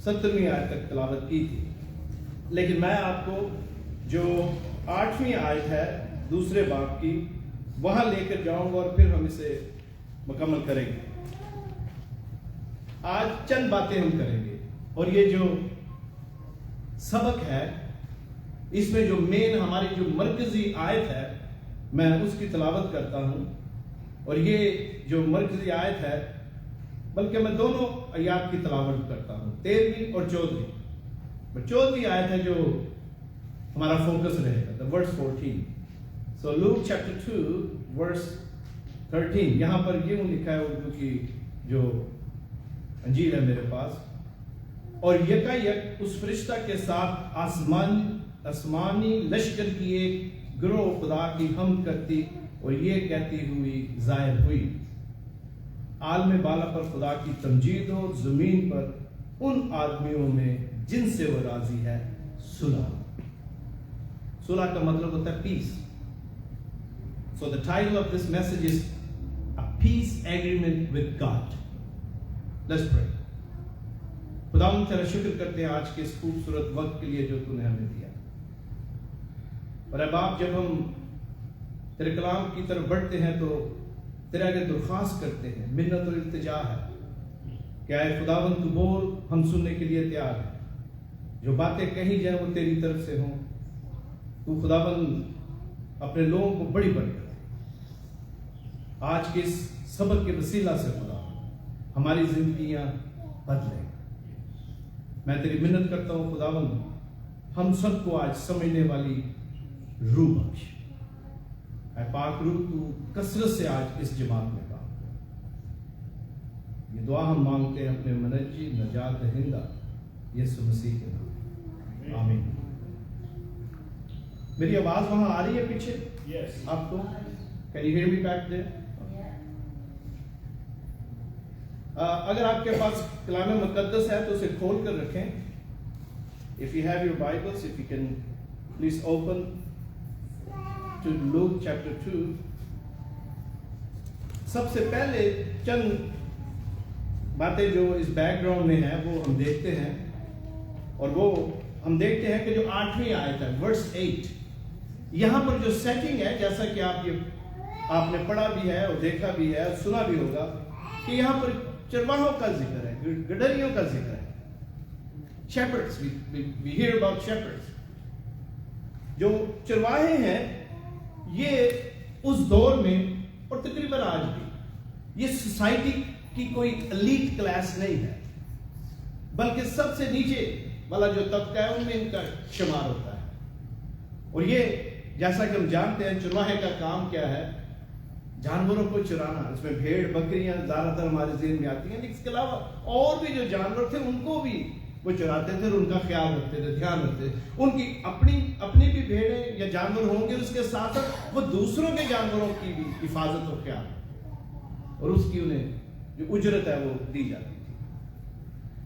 17ویں آیت تک تلاوت کی تھی. لیکن میں آپ کو جو 8ویں آیت ہے دوسرے باب کی وہاں لے کر جاؤں گا اور پھر ہم اسے مکمل کریں گے. آج چند باتیں ہم کریں گے، اور یہ جو سبق ہے اس میں جو مین ہماری جو مرکزی آیت ہے میں اس کی تلاوت کرتا ہوں. اور یہ جو مرکزی آیت ہے بلکہ میں دونوں آیات کی تلاوت کرتا ہوں، 13ویں اور 14ویں. 14ویں آیت ہے جو ہمارا فوکس رہے گا، verse 14. So Luke chapter 2 verse 13. یہاں پر یوں لکھا ہے اردو کی جو انجیل ہے میرے پاس. اور یکایک اس فرشتہ کے ساتھ آسمانی لشکر کی ایک گروہ خدا کی حمد کرتی اور یہ کہتی ہوئی ظاہر ہوئی، عالم بالا پر خدا کی تمجید ہو، زمین پر ان آدمیوں میں جن سے وہ راضی ہے صلح. صلح کا مطلب ہوتا ہے پیس. So the title of this message is A Peace Agreement with God. Let's pray. خداوند تیرا شکر کرتے ہیں آج کے اس خوبصورت وقت کے لیے جو تو نے ہمیں دیا. اور اب آپ جب ہم تیرے کلام کی طرف بڑھتے ہیں تو تیرے آگے درخواست کرتے ہیں، منت اور التجا ہے کہ اے خداوند تو بول، ہم سننے کے لیے تیار ہیں. جو باتیں کہی جائیں وہ تیری طرف سے ہوں. تو خداوند اپنے لوگوں کو بڑی برکت دے. آج کے اس سبق کے وسیلہ سے خدا ہماری زندگیاں بدلیں. میں تیری منت کرتا ہوں خداوند ہم سب کو آج سمجھنے والی روح بخش. اے پاک روح تو کثرت سے آج اس جماعت میں کام کر. یہ دعا ہم مانگتے ہیں اپنے منجی نجات دہندہ یسوع مسیح کے نام. آمین. میری آواز وہاں آ رہی ہے پیچھے آپ کو؟ Can you hear me back there? اگر آپ کے پاس کلام مقدس ہے تو اسے کھول کر رکھیں. If you have your Bibles, if you can please open to Luke chapter 2. سب سے پہلے چند باتیں جو اس بیک گراؤنڈ میں ہیں وہ ہم دیکھتے ہیں، اور وہ ہم دیکھتے ہیں کہ جو 8ویں آیت ہے verse 8، یہاں پر جو سیٹنگ ہے جیسا کہ آپ نے پڑھا بھی ہے اور دیکھا بھی ہے اور سنا بھی ہوگا کہ یہاں پر چرواہوں کا ذکر ہے، گڈریوں کا ذکر ہے. Shepherds, we hear about shepherds. جو چرواہے ہیں یہ اس دور میں اور تقریباً آج بھی یہ سوسائٹی کی کوئی ایلیٹ کلاس نہیں ہے، بلکہ سب سے نیچے والا جو طبقہ ہے ان میں ان کا شمار ہوتا ہے. اور یہ جیسا کہ ہم جانتے ہیں چرواہے کا کام کیا ہے؟ जानवरों को चुराना, इसमें भेड़ बकरियां ज्यादातर हमारे ज़हन में आती हैं, लेकिन इसके अलावा और भी जो जानवर थे उनको भी वो चुराते थे और उनका ख्याल रखते थे, ध्यान रखते थे। उनकी अपनी भी भेड़ें या जानवर होंगे, उसके साथ साथ वो दूसरों के जानवरों की भी हिफाजत और ख्याल, और उसकी उन्हें जो उजरत है वो दी जाती थी।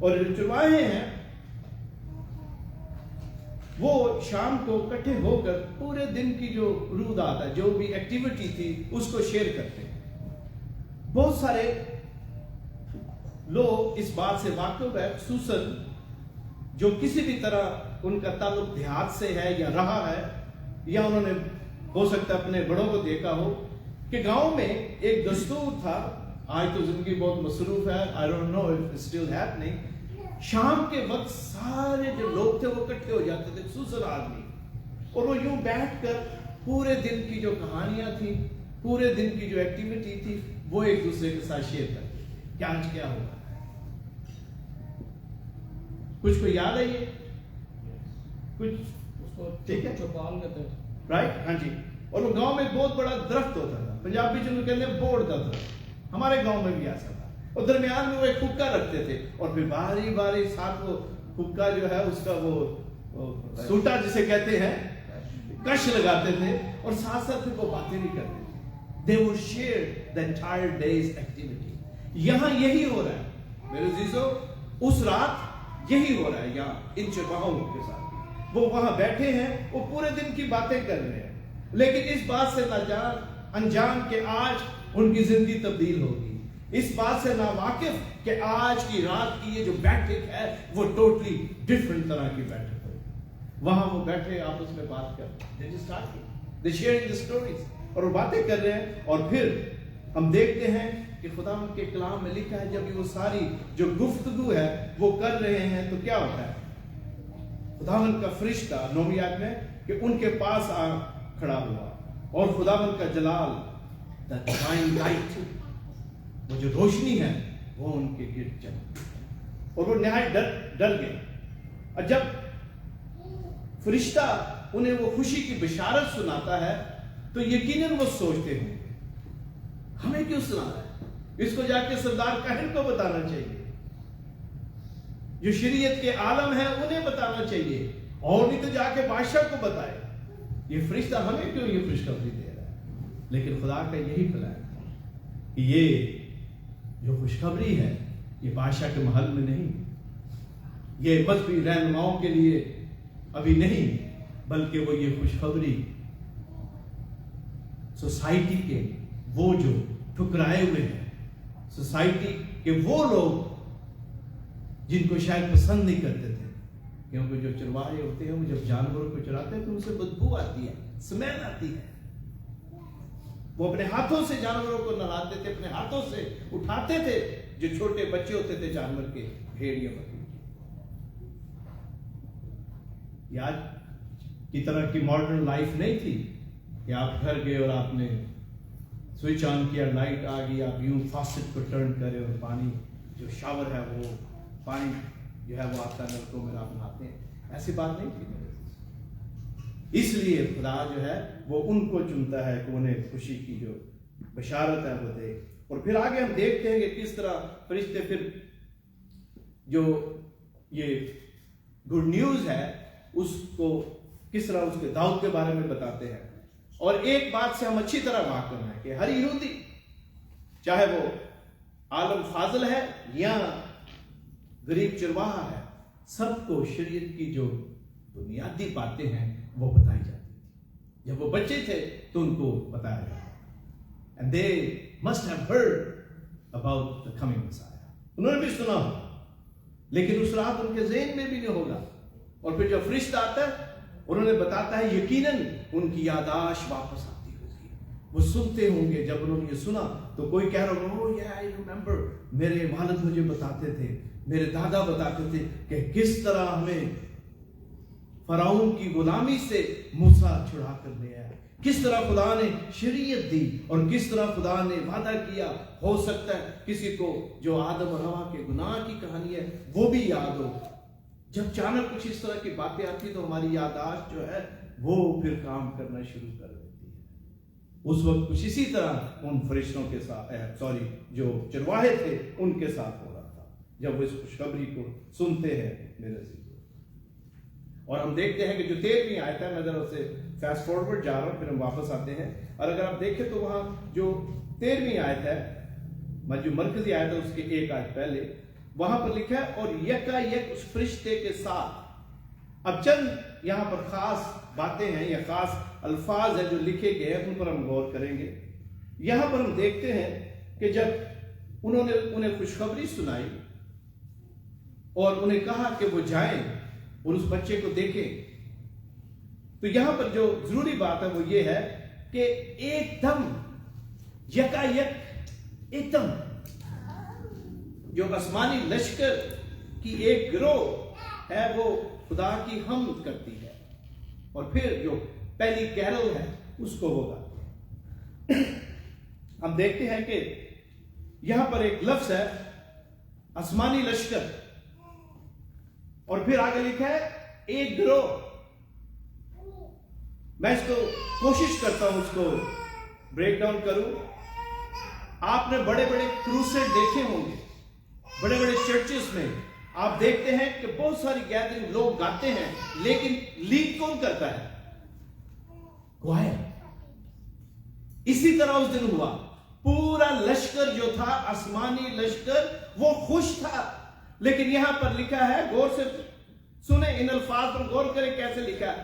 और जो चरवाहे हैं वो शाम को इकट्ठे होकर पूरे दिन की जो रूद आता, जो भी एक्टिविटी थी उसको शेयर करते हैं। बहुत सारे लोग इस बात से वाकिफ है, खुसूसन जो किसी भी तरह उनका ताल्लुक देहात से है या रहा है, या उन्होंने हो सकता है अपने बड़ों को देखा हो कि गांव में एक दस्तूर था, आज तो जिंदगी बहुत मसरूफ है, I don't know if it's still happening, शाम के वक्त सारे जो लोग थे वो इकट्ठे हो जाते थे, खुसूसन आदमी, और वो यूं बैठकर पूरे दिन की जो कहानियां थी, पूरे दिन की जो एक्टिविटी थी, वो एक दूसरे के साथ शेयर करते थे कि आज क्या होगा। कुछ को याद है ये? कुछ उसको ठीक है, चौपाल कहते हैं, राइट? हाँ जी। और वो गांव में बहुत बड़ा दरख्त होता था, पंजाबी जिनको कहते हैं बोड़ का दरख्त, हमारे गांव में भी ऐसा था, और दरमियान में वो एक हुक्का रखते थे, और फिर बारी बारी साथ वो हुक्का जो है उसका वो सूटा जिसे कहते हैं, कश लगाते थे, और साथ साथ फिर वो बातें भी करते थे। They would share the entire day's activity। यहाँ यही हो रहा है मेरे अजीजों, उस रात यही हो रहा है यहाँ इन चरवाहों के साथ। वो वहां बैठे हैं, वो पूरे दिन की बातें कर रहे हैं, लेकिन इस बात से अनजान के आज उनकी जिंदगी तब्दील होगी, इस बात से नावाकिफ कि आज की रात की ये जो बैठक है वो टोटली डिफरेंट तरह की बैठक होगी। वहां वो बैठे आपस में बात कर, they sharing the stories, और वो बातें कर रहे हैं। और फिर हम देखते हैं कि खुदा के कलाम में लिखा है, जब वो सारी जो गुफ्तगू है वो कर रहे हैं तो क्या होता है, खुदावंद का फरिश्ता 9वीं आयत में कि उनके पास आ खड़ा हुआ, और खुदावंद का जलाल, द डिवाइन लाइट, वो जो रोशनी है वो उनके गिर्द चली, और वो नहायत डर गए। और जब फरिश्ता उन्हें वो खुशी की बिशारत सुनाता है तो यकीनन वो सोचते हैं हमें क्यों सुना रहा है, इसको जाके सरदार काहिन को बताना चाहिए, जो शरीयत के आलम है उन्हें बताना चाहिए, और नहीं तो जाके बादशाह को बताए, ये फरिश्ता हमें क्यों ये खुशखबरी दे रहा है। लेकिन खुदा का यही प्लान है कि ये जो खुशखबरी है ये बादशाह के महल में नहीं, ये मजहबी रहनुमाओं के लिए अभी नहीं, बल्कि वो ये खुशखबरी सोसाइटी के वो जो ठुकराए हुए हैं, सोसाइटी के वो लोग जिनको शायद पसंद नहीं करते थे, क्योंकि जो चरवाहे होते हैं वो जब जानवरों को चराते हैं तो उनसे बदबू आती है, स्मेल आती है। वो अपने हाथों से जानवरों को नहलाते थे, अपने हाथों से उठाते थे जो छोटे बच्चे होते थे जानवर के, भेड़ या बकरी के। आज की तरह की मॉडर्न लाइफ नहीं थी कि आप घर गए और आपने स्विच ऑन किया, लाइट आ गई, आप यूं फास्टेट को टर्न करें और पानी जो शावर है वो पानी जो है वो आपका नलकों में आप नहाते हैं, ऐसी बात नहीं थी। इसलिए खुदा जो है वो उनको चुनता है कि उन्हें खुशी की जो बशारत है वो दे। और फिर आगे हम देखते हैं कि किस तरह फरिश्ते फिर जो ये गुड न्यूज है उसको किस तरह उसके दाऊद के बारे में बताते हैं। और एक बात से हम अच्छी तरह वाकिफ हैं कि हर यहूदी, चाहे वो आलम फाजल है या गरीब चरवाहा है, सबको शरीयत की जो बुनियादी बातें हैं वो बताई जाती थी। जब वो बच्चे थे तो उनको बताया जाता, and they must have heard about the coming Messiah, उन्होंने भी सुना होगा, लेकिन उस रात उनके ज़हन में भी नहीं होगा। और फिर जब फरिश्ता आता है उन्होंने बताता है, यकीनन उनकी यादाश्त वापस आती होगी, वो सुनते होंगे। जब उन्होंने ये सुना तो कोई कह रहा होगा, ओह या आई रिमेंबर, मेरे वालिद मुझे बताते थे, मेरे दादा बताते थे कि किस तरह हमें फराउन की गुलामी से मूसा छुड़ा कर ले आया, किस तरह खुदा ने शरीयत दी और किस तरह खुदा ने वादा किया। हो सकता है किसी को जो आदम और हवा के गुनाह की कहानी है वो भी याद हो। जब अचानक कुछ इस तरह की बातें आती तो हमारी याददाश्त जो है वो फिर काम करना शुरू कर देती है। उस वक्त कुछ इसी तरह उन फरिश्तों के साथ जो चरवाहे थे उनके साथ हो रहा था जब वो इस खुशखबरी को सुनते हैं मेरे अज़ीज़ों। और हम देखते हैं कि जो 13वीं आयत है, मैं जरा उसे फास्ट फॉरवर्ड जा रहा हूँ, फिर हम वापस आते हैं। और अगर आप देखें तो वहां जो 13वीं आयत है, जो मरकजी आयत है उसके एक आयत पहले, वहां पर लिखा है और यकायक उस फरिश्ते के साथ। अब चंद यहां पर खास बातें हैं या खास अल्फाज हैं जो लिखे गए हैं, उन पर हम गौर करेंगे। यहां पर हम देखते हैं कि जब उन्होंने उन्हें खुशखबरी सुनाई और उन्हें कहा कि वो जाएं और उस बच्चे को देखें, तो यहां पर जो जरूरी बात है वो ये है कि एकदम यकायक एकदम जो आसमानी लश्कर की एक गिरोह है वो खुदा की हम्द करती है और फिर जो पहली कैरल है उसको वो गाती है। हम देखते हैं कि यहां पर एक लफ्ज है आसमानी लश्कर और फिर आगे लिखा है एक गिरोह। मैं इसको कोशिश करता हूं उसको ब्रेक डाउन करूं। आपने बड़े बड़े क्रूसेड देखे होंगे, बड़े बड़े चर्चेस में आप देखते हैं कि बहुत सारी गैदरिंग लोग गाते हैं, लेकिन लीड कौन करता है? क्वायर। इसी तरह उस दिन हुआ, पूरा लश्कर जो था आसमानी लश्कर वो खुश था, लेकिन यहां पर लिखा है, गौर से सुने इन अल्फाज पर गौर करें कैसे लिखा है,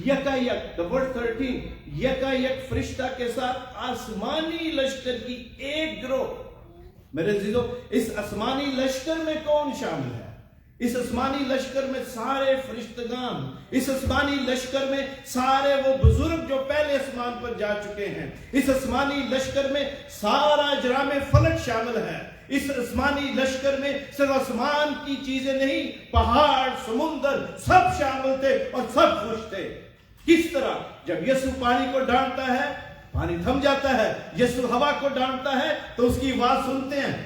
यकायक, द वर्ड 13, यकायक फरिश्ता के साथ आसमानी लश्कर की एक गिरोह। मेरे अज़ीज़ों, इस आसमानी लश्कर में कौन शामिल है? इस आसमानी लश्कर में सारे फरिश्तगान, इस आसमानी लश्कर में सारे वो बुजुर्ग जो पहले आसमान पर जा चुके हैं, इस आसमानी लश्कर में सारा जराम फलक शामिल है। इस आसमानी लश्कर में सिर्फ आसमान की चीजें नहीं, पहाड़, समुंदर सब शामिल थे और सब खुश थे। किस तरह? जब यीशु पानी को डांटता है, पानी थम जाता है। यीशु हवा को डांटता है तो उसकी आवाज सुनते हैं।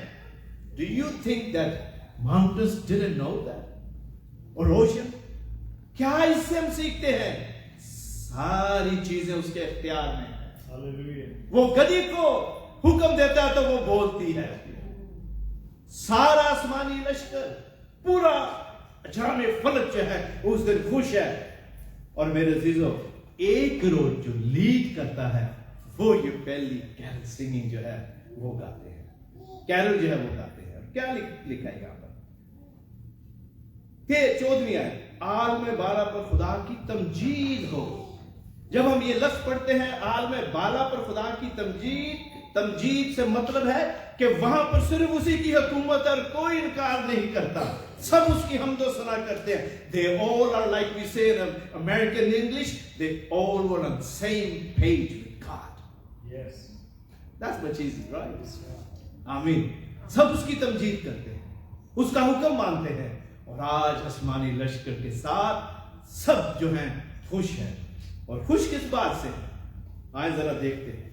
Do you think that mountains didn't know that? और ओशन, क्या इससे हम सीखते हैं? सारी चीजें उसके इख्तियार में है। वो गधी को हुक्म देता है तो वो बोलती है। सारा आसमानी लश्कर, पूरा जामे फलक जो है उस दिन खुश है। और मेरे अज़ीज़ों, एक रोज जो लीड करता है वो ये पहली कैरल सिंगिंग जो है वो गाते हैं, कैरल जो है वो गाते हैं। क्या लिखा है यहां पर? 14वीं आयत, आलम बाला पर खुदा की तमजीद हो। जब हम ये लफ्ज पढ़ते हैं आलम बाला पर खुदा की तमजीद, तमजीद से मतलब है कि वहां पर सिर्फ उसी की हुकूमत और कोई इनकार नहीं करता, सब उसकी हमदो सना करते हैं। They all are like we say in American English, they all were on the same page with God. Yes. That's much easy, right? आमीन। सब उसकी तमजीद करते हैं, उसका हुक्म मानते हैं। और आज आसमानी लश्कर के साथ सब जो हैं खुश हैं। और खुश किस बात से? आए जरा देखते हैं।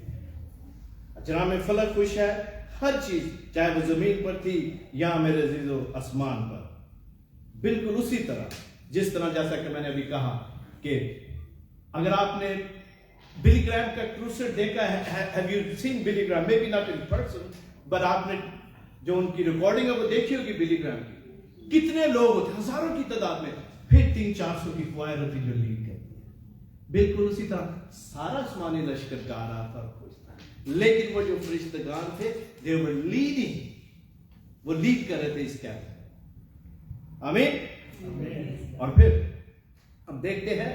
जनाब फलक खुश है, हर चीज, चाहे वो जमीन पर थी या मेरे अज़ीज़ों आसमान पर, बिल्कुल उसी तरह जिस तरह, जैसा कि मैंने अभी कहा कि अगर आपने बिली ग्रैम का क्रूसेड देखा है, have you seen Billy Graham? Maybe not in person, but आपने जो उनकी रिकॉर्डिंग है वो देखी होगी बिली ग्रैम की। कितने लोग होते, हजारों की तादाद में, फिर 300-400 की क्वायर होती जो लीड करती है। बिल्कुल उसी तरह सारा आसमानी लश्कर गा रहा था, खुश था, लेकिन वो जो फरिश्तेगान थे, they were leading, वो लीड कर रहे थे इस कैरल। आमीन। और फिर हम देखते हैं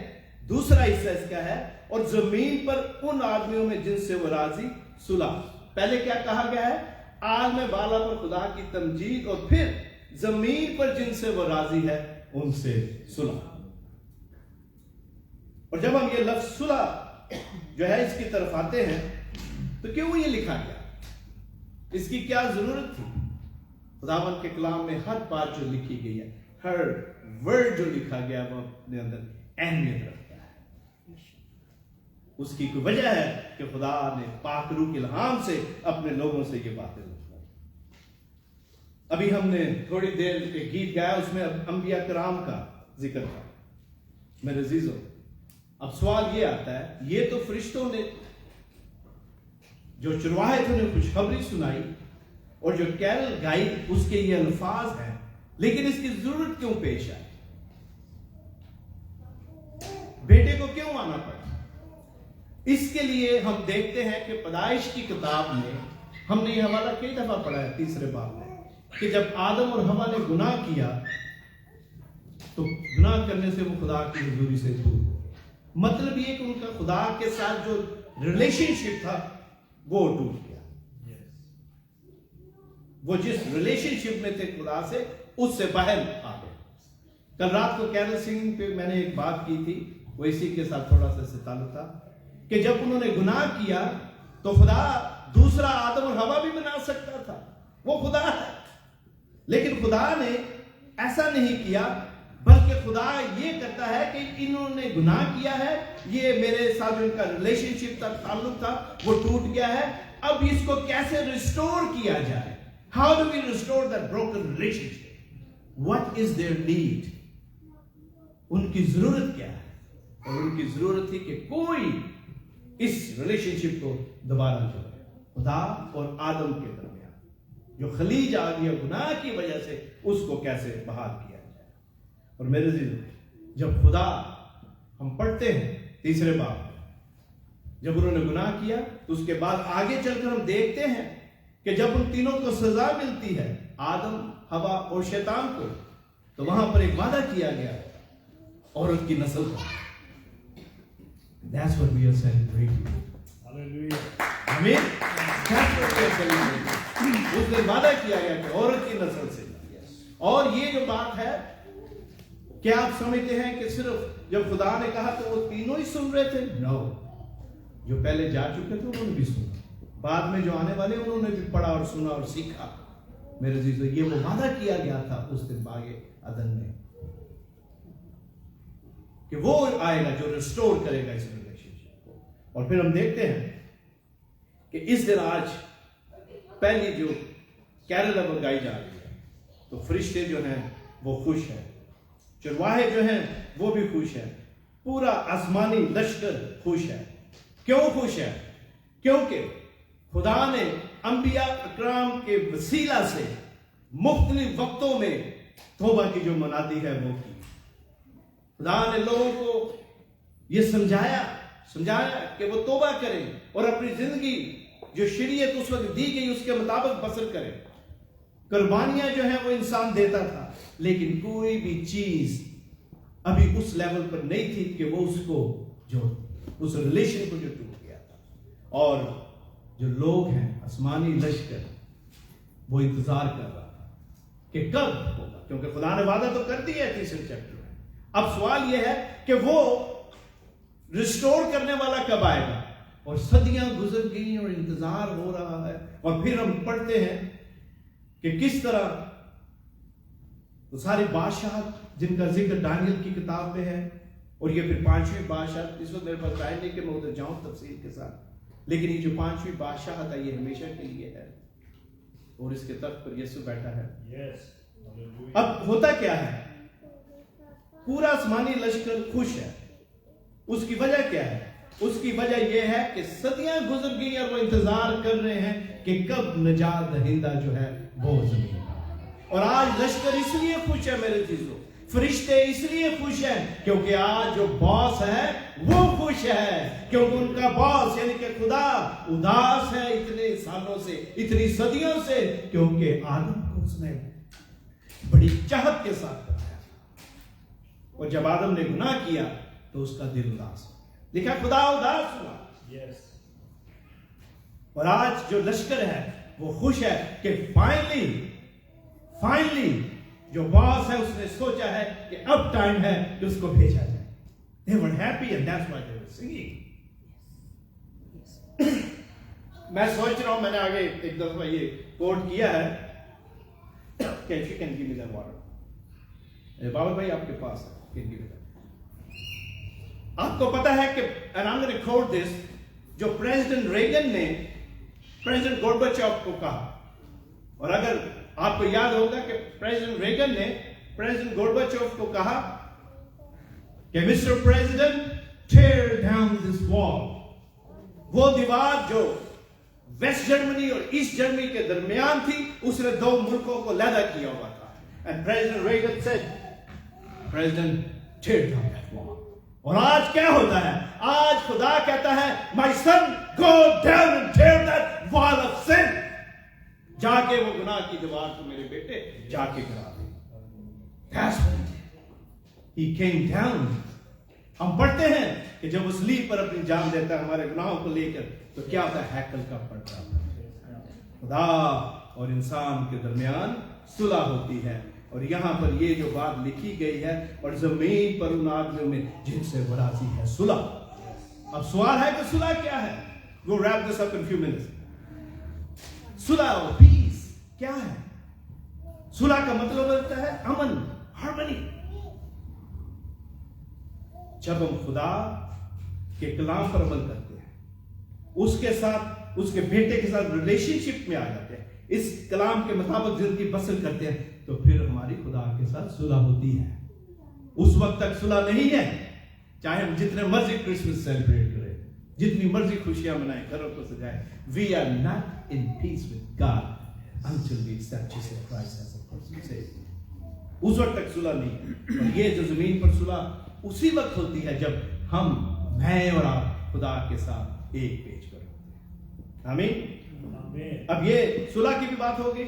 दूसरा हिस्सा इसका है, और जमीन पर उन आदमियों में जिनसे वो राजी सुलह। पहले क्या कहा गया है? आलम बाला पर खुदा की तमजीद, और फिर जमीन पर जिनसे वो राजी है उनसे सुलह। और जब हम ये लफ्ज सुलह जो है इसकी तरफ आते हैं तो क्यों ये लिखा गया? इसकी क्या जरूरत थी? खुदावंद के कलाम में हर बात जो लिखी गई है, हर वर्ड जो लिखा गया वो अपने अंदर अहमियत रखता है। उसकी कोई वजह है कि खुदा ने पाक रूह के इल्हाम से अपने लोगों से ये बातें लिखवाई। अभी हमने थोड़ी देर एक गीत गाया, उसमें अंबिया किराम का जिक्र था। मेरे अज़ीज़ों, अब सवाल ये आता है, ये तो फरिश्तों ने जो चरवाहे थे उन्हें खुशखबरी सुनाई, और जो कैरल गाई उसके ये अल्फाज हैं, लेकिन इसकी जरूरत क्यों पेश आई? बेटे को क्यों आना पड़ा? इसके लिए हम देखते हैं कि पैदाइश की किताब में हमने ये हवाला कई दफा पढ़ा है, तीसरे बाब में, कि जब आदम और हवा ने गुनाह किया तो गुनाह करने से वो खुदा की हुजूरी से दूर हो गए। मतलब ये कि उनका खुदा के साथ जो रिलेशनशिप था वो टूट गया। वो जिस रिलेशनशिप में थे खुदा से, उससे बाहर आ गए। कल रात को कैरल सिंगिंग पे मैंने एक बात की थी, वो इसी के साथ थोड़ा सा से ताल्लुक था, कि जब उन्होंने गुनाह किया तो खुदा दूसरा आदम और हवा भी बना सकता था, वो खुदा है। लेकिन खुदा ने ऐसा नहीं किया, बल्कि खुदा ये करता है कि इन्होंने गुनाह किया है, ये मेरे साथ इनका रिलेशनशिप था, ताल्लुक था, वो टूट गया है, अब इसको कैसे रिस्टोर किया जाए? How do we restore that broken relationship? What is their need? उनकी जरूरत क्या है? और उनकी जरूरत थी कि कोई इस रिलेशनशिप को दोबारा जोड़े, खुदा और आदम के दरमियान जो खलीज आ गया गुनाह की वजह से, उसको कैसे बहाल किया जाए। और मेरे दिल, जब खुदा हम पढ़ते हैं तीसरे बाब में, जब उन्होंने गुनाह किया तो उसके बाद आगे चलकर हम देखते हैं कि जब उन तीनों को सजा मिलती है, आदम, हवा और शैतान को, तो वहां पर एक वादा किया गया औरत की नस्ल का। That's what we are celebrating. Hallelujah. Amen. That's what we are celebrating. उस दिन वादा किया गया कि औरत की नस्ल से। और ये जो बात है, क्या आप समझते हैं कि सिर्फ जब खुदा ने कहा तो वो तीनों ही सुन रहे थे? No. जो पहले जा चुके थे उन्होंने भी सुना, बाद में जो आने वाले उन्होंने भी पढ़ा और सुना और सीखा। मेरे अजीजों, ये वो वादा किया गया था उस दिन बागे अदन में कि वो आएगा जो रिस्टोर करेगा इस रिलेशनशिप को। और फिर हम देखते हैं कि इस दिन आज पहली जो कैरल अब गाई जा रही है, तो फरिश्ते जो हैं वो खुश हैं, चरवाहे जो हैं वो भी खुश हैं, पूरा आसमानी लश्कर खुश है। क्यों खुश है? क्योंकि खुदा ने अंबिया अकराम के वसीला से मुख्तलिफ वक्तों में तौबा की जो मनादी है वो की। खुदा ने लोगों को ये समझाया कि वो तौबा करें और अपनी जिंदगी जो शरीयत उस वक्त दी गई उसके मुताबिक बसर करें। कुर्बानियां जो है वो इंसान देता था, लेकिन कोई भी चीज अभी उस लेवल पर नहीं थी कि वो उसको जो उस रिलेशन को जो टूट गया था। और जो लोग हैं, आसमानी लश्कर, वो इंतजार कर रहा था कि कब होगा, क्योंकि खुदा ने वादा तो कर दिया है तीसरे चैप्टर में। अब सवाल यह है कि वो रिस्टोर करने वाला कब आएगा? और सदियां गुजर गई और इंतजार हो रहा है। और फिर हम पढ़ते हैं कि किस तरह तो सारे बादशाह जिनका जिक्र दानियल की किताब में है, और ये फिर पांचवी बादशाह, इस वक्त मेरे पास टाइम नहीं कि मैं उधर जाऊं तफसील के साथ, लेकिन ये जो पांचवी बादशाह था ये हमेशा के लिए है, और इसके तख्त पर यीशु बैठा है। अब होता क्या है? पूरा आसमानी लश्कर खुश है। उसकी वजह क्या है? उसकी वजह यह है कि सदियां गुजर गई और वो इंतजार कर रहे हैं कि कब निजात दहिंदा जो है वो जमीन। और आज लश्कर इसलिए खुश है मेरे चीजों, फरिश्ते इसलिए खुश हैं क्योंकि आज जो बॉस है वो खुश है, क्योंकि उनका बॉस यानी कि खुदा उदास है इतने सालों से, इतनी सदियों से, क्योंकि आदम को उसने बड़ी चाहत के साथ बनाया, और जब आदम ने गुनाह किया तो उसका दिल उदास हो गया। देखा, खुदा उदास हुआ। और आज जो लश्कर है वो खुश है कि फाइनली जो बॉस है उसने सोचा है कि अब टाइम है कि उसको भेजा जाए। They were happy and that's why they were singing. मैं सोच रहा हूं, मैंने आगे एक दफा ये कोट किया है, if you can give me that water. Babar भाई आपके पास है, can give me that. आपको पता है कि and I'm going to quote this, जो प्रेसिडेंट रेगन ने प्रेसिडेंट गोर्बाचोव को कहा, और अगर आपको याद होगा कि प्रेसिडेंट रेगन ने प्रेसिडेंट गोर्बाचोव को कहा कि Mister President, tear down this wall, वो दीवार जो वेस्ट जर्मनी और ईस्ट जर्मनी के दरमियान थी, उसने दो मुल्कों को लैदा किया हुआ था. And President Reagan said, President, tear down that wall. और आज क्या होता है? आज खुदा कहता है, my son, go down and tear that wall of sin. जाके वो गुनाह की दीवार को मेरे बेटे जाके गिरा दे. That's what he did. He came down. हम पढ़ते हैं कि जब वो सलीब पर अपनी जान देता है हमारे गुनाहों को लेकर, तो क्या होता है? हैकल का पड़ता है. खुदा और इंसान के दरमियान सुलह होती है. और यहां पर ये जो बात लिखी गई है, और जमीन पर उन आदमियों में जिनसे बरासी है सुलह. अब सवाल है कि सुलह क्या है? We'll wrap this up in a few minutes. सुलह और पीस क्या है? सुलह का मतलब होता है अमन, हार्मनी. जब हम खुदा के कलाम पर अमल करते हैं, उसके साथ, उसके बेटे के साथ रिलेशनशिप में आ जाते हैं, इस कलाम के मुताबिक जिंदगी बसर करते हैं, तो फिर हमारी खुदा के साथ सुलह होती है. उस वक्त तक सुलह नहीं है, चाहे हम जितने मर्जी क्रिसमस सेलिब्रेट करें, जितनी मर्जी खुशियां मनाएं, घरों को सजाएं. We are not in peace with God until we accept Jesus Christ as a personal Savior. उस वक्त तक सुलह नहीं है. और ये जो जमीन पर सुलह उसी वक्त होती है जब हम, मैं और आप खुदा के साथ एक पेज पर होते हैं. आमीन. अब ये सुलह की भी बात हो गई.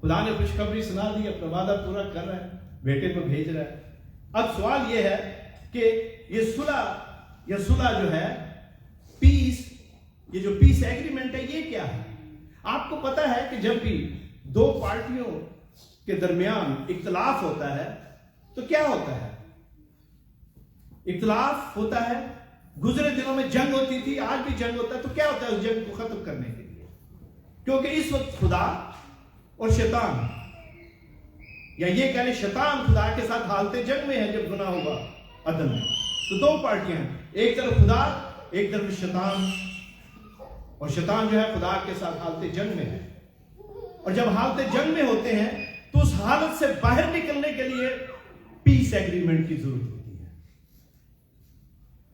खुदा ने खुशखबरी सुना दी, अपना वादा पूरा कर रहा है, बेटे को भेज रहा है. अब सवाल ये है कि ये सुलह या सुलह जो है, पीस, ये जो पीस एग्रीमेंट है, ये क्या है? आपको पता है कि जब भी दो पार्टियों के दरमियान इख्तलाफ होता है तो क्या होता है? इख्तलाफ होता है. गुजरे दिनों में जंग होती थी, आज भी जंग होता है. तो क्या होता है उस जंग को खत्म करने के लिए? क्योंकि इस वक्त खुदा और शैतान, या ये कह लें शैतान खुदा के साथ हालते जंग में है. जब गुनाह हुआ अदम में, तो दो पार्टियां हैं, एक तरफ खुदा, एक तरफ शैतान. और शैतान जो है खुदा के साथ हालते जंग में है. और जब हालते जंग में होते हैं तो उस हालत से बाहर निकलने के लिए पीस एग्रीमेंट की जरूरत होती है.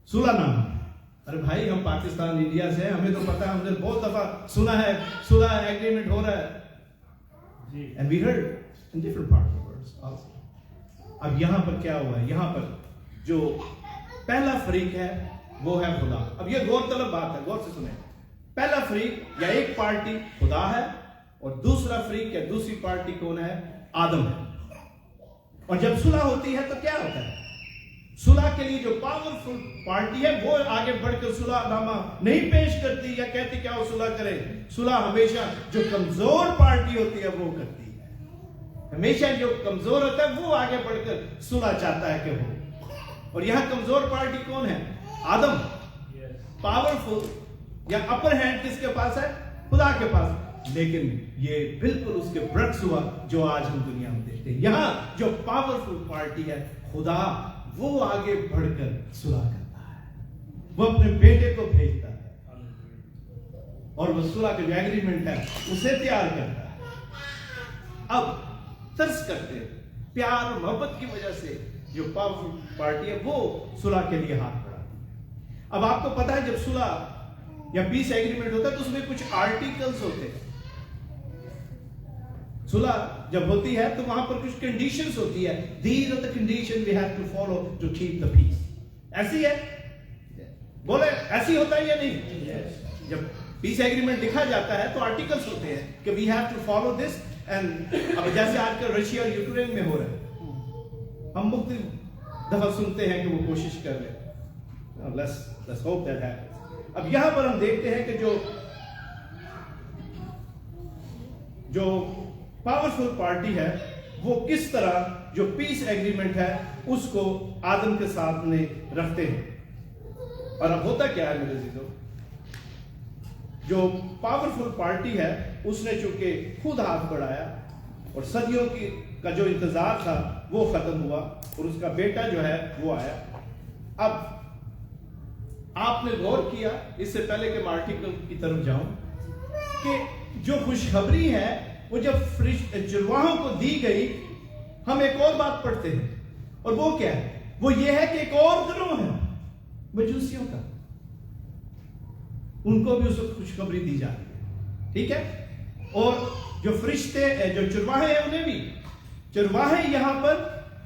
सुलह नामा. अरे भाई, हम पाकिस्तान, इंडिया से, हमें तो पता है, हमने बहुत दफा सुना है सुलह एग्रीमेंट हो रहा है. And we heard in different parts of the world also. अब यहां पर क्या हुआ है? यहां पर जो पहला फरीक है वो है खुदा. अब ये गौरतलब बात है, गौर से सुने. पहला फरीक या एक पार्टी खुदा है, और दूसरा फरीक या दूसरी पार्टी कौन है? आदम है. और जब सुलह होती है तो क्या होता है? सुलह के लिए जो पावरफुल पार्टी है वो आगे बढ़कर सुलहनामा नहीं पेश करती या कहती क्या वो सुलह करे. सुलह हमेशा जो कमजोर पार्टी होती है वो करती है. हमेशा जो कमजोर होता है वो आगे बढ़कर सुलह चाहता है कि हो. और यहां कमजोर पार्टी कौन है? आदम. पावरफुल या अपर हैंड किसके पास है? खुदा के पास. लेकिन ये बिल्कुल उसके ब्रक्स हुआ जो आज हम दुनिया में देखते हैं. यहां जो पावरफुल पार्टी है खुदा, वो आगे बढ़कर सुलह करता है. वो अपने बेटे को भेजता है और वो सुलह का जो एग्रीमेंट है उसे तैयार करता है. अब तरस करते हैं, प्यार और मोहब्बत की वजह से जो पावरफुल पार्टी है वो सुलह के लिए हाथ बढ़ाती है. अब आपको पता है जब सुलह या पीस एग्रीमेंट होता है तो उसमें कुछ आर्टिकल्स होते हैं. सुलह जब होती है तो वहां पर कुछ कंडीशंस होती है. These are the conditions we have to follow to keep the peace. ऐसी है? बोले ऐसी होता है या नहीं? yes. जब पीस एग्रीमेंट लिखा जाता है तो आर्टिकल्स होते हैं कि we have to follow this. and अब जैसे आजकल रशिया और यूक्रेन में हो रहा है, हम मुख्तलिफ दफा सुनते हैं कि वो कोशिश कर रहे हैं. Let's hope that happens. अब यहां पर हम देखते हैं कि जो पावरफुल पार्टी है वो किस तरह जो पीस एग्रीमेंट है उसको आदम के साथ में रखते हैं. और अब होता क्या है मेरे जीजों, जो पावरफुल पार्टी है उसने चूंकि खुद हाथ बढ़ाया और सदियों का जो इंतजार था वो खत्म हुआ और उसका बेटा जो है वो आया. अब आपने गौर किया, इससे पहले कि मैं आर्टिकल की तरफ जाऊं, कि जो खुशखबरी है वो जब जुर्वाहों को दी गई, हम एक और बात पढ़ते हैं. और वो क्या है? वो ये है कि एक और गिरोह है मजूसियों का, उनको भी उस वक्त खुशखबरी दी जाती है. ठीक है। और जो फरिश्ते जो चरवाहे हैं उन्हें भी, चरवाहे यहां पर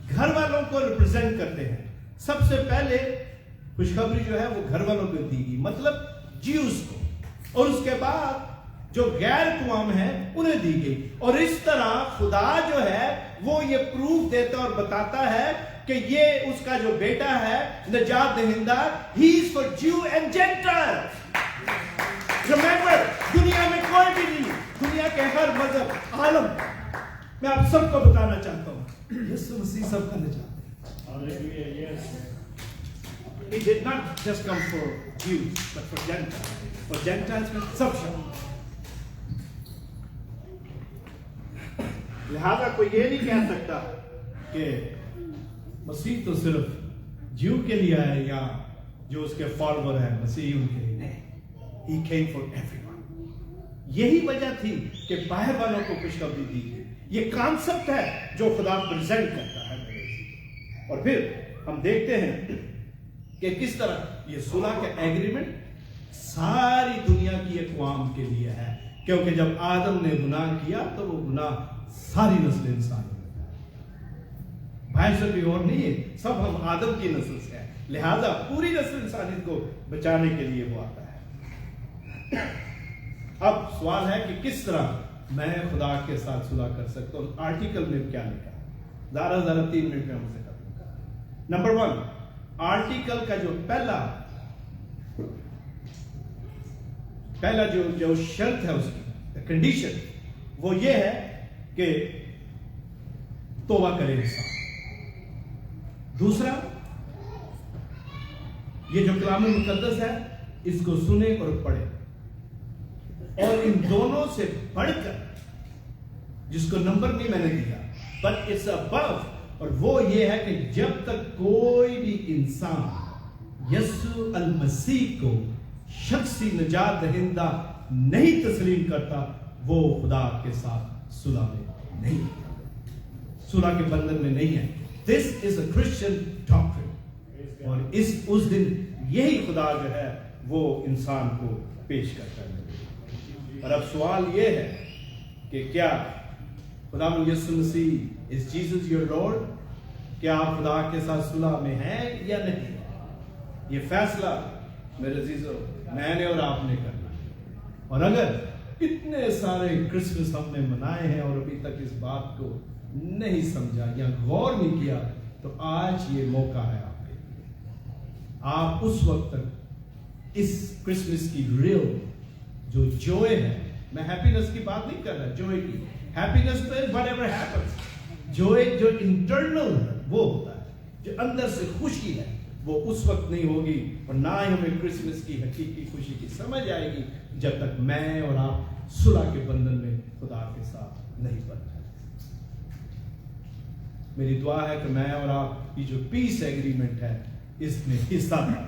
घर वालों को रिप्रेजेंट करते हैं। सबसे पहले खुशखबरी जो है वो घर वालों को दी गई, मतलब ज्यूस को, और उसके बाद जो गैर अक़वाम है उन्हें दी गई। और इस तरह खुदा जो है वो ये प्रूफ देता और बताता है कि ये उसका जो बेटा है नजात दहिंदा, ही इज फॉर ज्यू एंड जेंटाइल। रिमेंबर, दुनिया में कोई भी नहीं, दुनिया के हर मजहब आलम, मैं आप सबको बताना चाहता हूं यीशु मसीह सबका निजात है। He did not just come for Jews but for Gentiles, और Gentiles में सब शामिल। लिहाजा कोई ये नहीं कह सकता कि मसीह तो सिर्फ ज्यू के लिए आए या जो उसके फॉलोअर हैं मसीह उनके लिए नहीं। He came for everyone। यही वजह थी कि बाहर वालों को खुशखबरी दी गई। ये कॉन्सेप्ट है जो खुदा प्रेजेंट करता है। और फिर हम देखते हैं कि किस तरह ये सुलह का एग्रीमेंट सारी दुनिया की अक़वाम के लिए है, क्योंकि जब आदम ने गुनाह किया तो वो गुनाह सारी नस्ल इंसान भाई से भी और नहीं है, सब हम आदम की नस्ल से हैं। लिहाजा पूरी नस्ल इंसानियत को बचाने के लिए वो आता है। अब सवाल है कि किस तरह मैं खुदा के साथ सुलह कर सकता हूं। आर्टिकल में क्या लिखा है, ज़रा 3 मिनट में हमसे खत्म कर। नंबर 1, आर्टिकल का जो पहला जो शर्त है उसकी कंडीशन वो ये है कि तौबा करे इंसान। दूसरा, ये जो कलाम मुकद्दस है इसको सुने और पढ़े। और इन दोनों से बढ़कर जिसको नंबर नहीं मैंने दिया, बट इट्स अबव, और वो ये है कि जब तक कोई भी इंसान यीशु अल मसीह को शख्सी निजात दहिंदा नहीं तस्लीम करता, वो खुदा के साथ सुलह में नहीं, सुलह के बंधन में नहीं है। This is a Christian doctrine. और उस दिन यही खुदा जो है वो इंसान को पेश करता है। और अब सवाल ये है कि क्या खुदा यीशु मसीह इज जीसस योर लॉर्ड? क्या आप खुदा के साथ सुलह में हैं या नहीं? ये फैसला मेरे अजीजों मैंने और आपने करना है। और अगर इतने सारे क्रिसमस हमने मनाए हैं और अभी तक इस बात को नहीं समझा या गौर नहीं किया, तो आज ये मौका है आपके लिए। आप उस वक्त तक इस क्रिसमस की रियल जो जॉय है, मैं हैप्पीनेस की बात नहीं कर रहा, जॉय की। हैप्पीनेस तो व्हाटएवर हैपेंस, जॉय जो इंटरनल है वो होता है, जो अंदर से खुशी है वो उस वक्त नहीं होगी, और ना ही हमें क्रिसमस की हकीकी खुशी की समझ आएगी जब तक मैं और आप सुलह के बंधन में खुदा के साथ नहीं बन जाए। मेरी दुआ है कि मैं और आप की जो पीस एग्रीमेंट है इसमें हिस्सा था।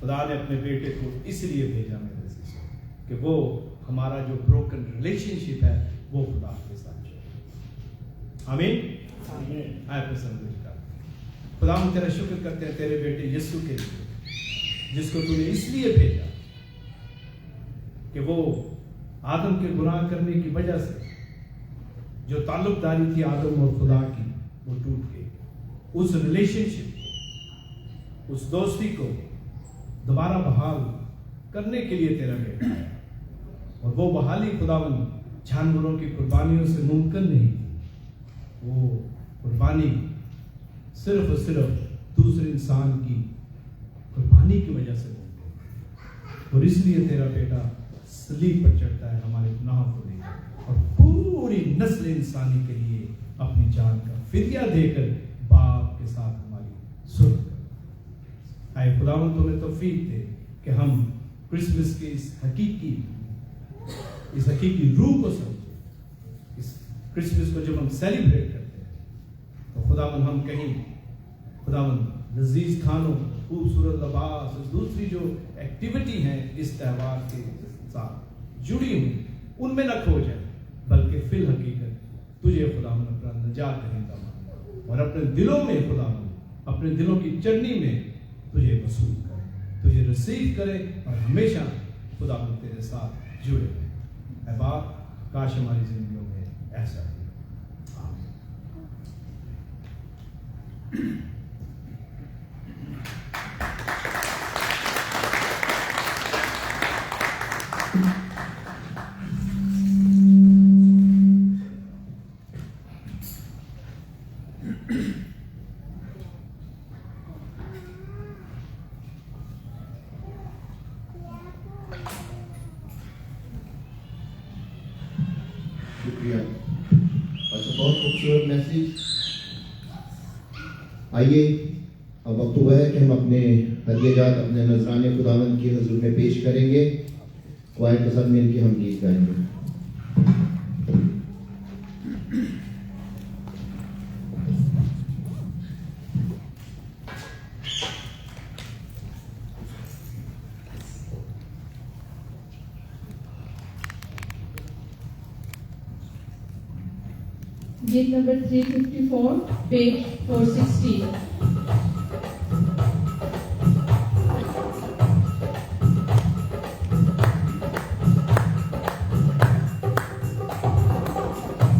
खुदा ने अपने बेटे को इसलिए भेजा मेरे से कि वो हमारा जो ब्रोकन रिलेशनशिप है वो खुदा के साथ जोड़े। आमीन। आए पसंद का खुदा, हम तेरा शुक्र करते हैं तेरे बेटे यीशु के लिए, जिसको तूने इसलिए भेजा कि वो आदम के गुनाह करने की वजह से जो ताल्लुकदारी थी आदम और खुदा की, वो टूट गई। उस रिलेशनशिप, उस दोस्ती को दोबारा बहाल करने के लिए तेरा बेटा आया। और वो बहाली खुदावन जानवरों की कुर्बानियों से मुमकिन नहीं, वो कुर्बानी सिर्फ और सिर्फ दूसरे इंसान की कुर्बानी की वजह से मुमकिन। और इसलिए तेरा बेटा सलीब पर चढ़ता है हमारे गुनाहों को लेकर, और पूरी नस्ल इंसानी के लिए अपनी जान का फिदिया देकर बाप के साथ हमारी सुलह कर। आए खुदावन तुम्हें तौफीक दे कि हम क्रिसमस के इस हकीकी रूह को समझे। इस क्रिसमस को जब हम सेलिब्रेट करते हैं तो खुदावन हम कहीं खुदावन लजीज खानों, खूबसूरत लिबास, दूसरी जो एक्टिविटी है इस त्यौहार के साथ जुड़ी हुई उनमें न खो जाए, बल्कि फिल हकीकत तुझे खुदावन अपना निजात दहिंदा मान, और अपने दिलों में खुदावन, अपने दिलों की चरनी में तुझे वसूल करे, तुझे रिसीव करे, और हमेशा खुदावन तेरे साथ जुड़े। اے باپ کاش ہماری زندگیوں میں ایسا ہو. شکریہ. بہت خوبصورت میسیج. آئیے اب وقت ہوا ہے کہ ہم اپنے ہدیہ جات اپنے نذرانے خداوند کی حضور میں پیش کریں گے. کوائر کے ساتھ مل کے ہم گیت گائیں گے. Gate number 354, page 460.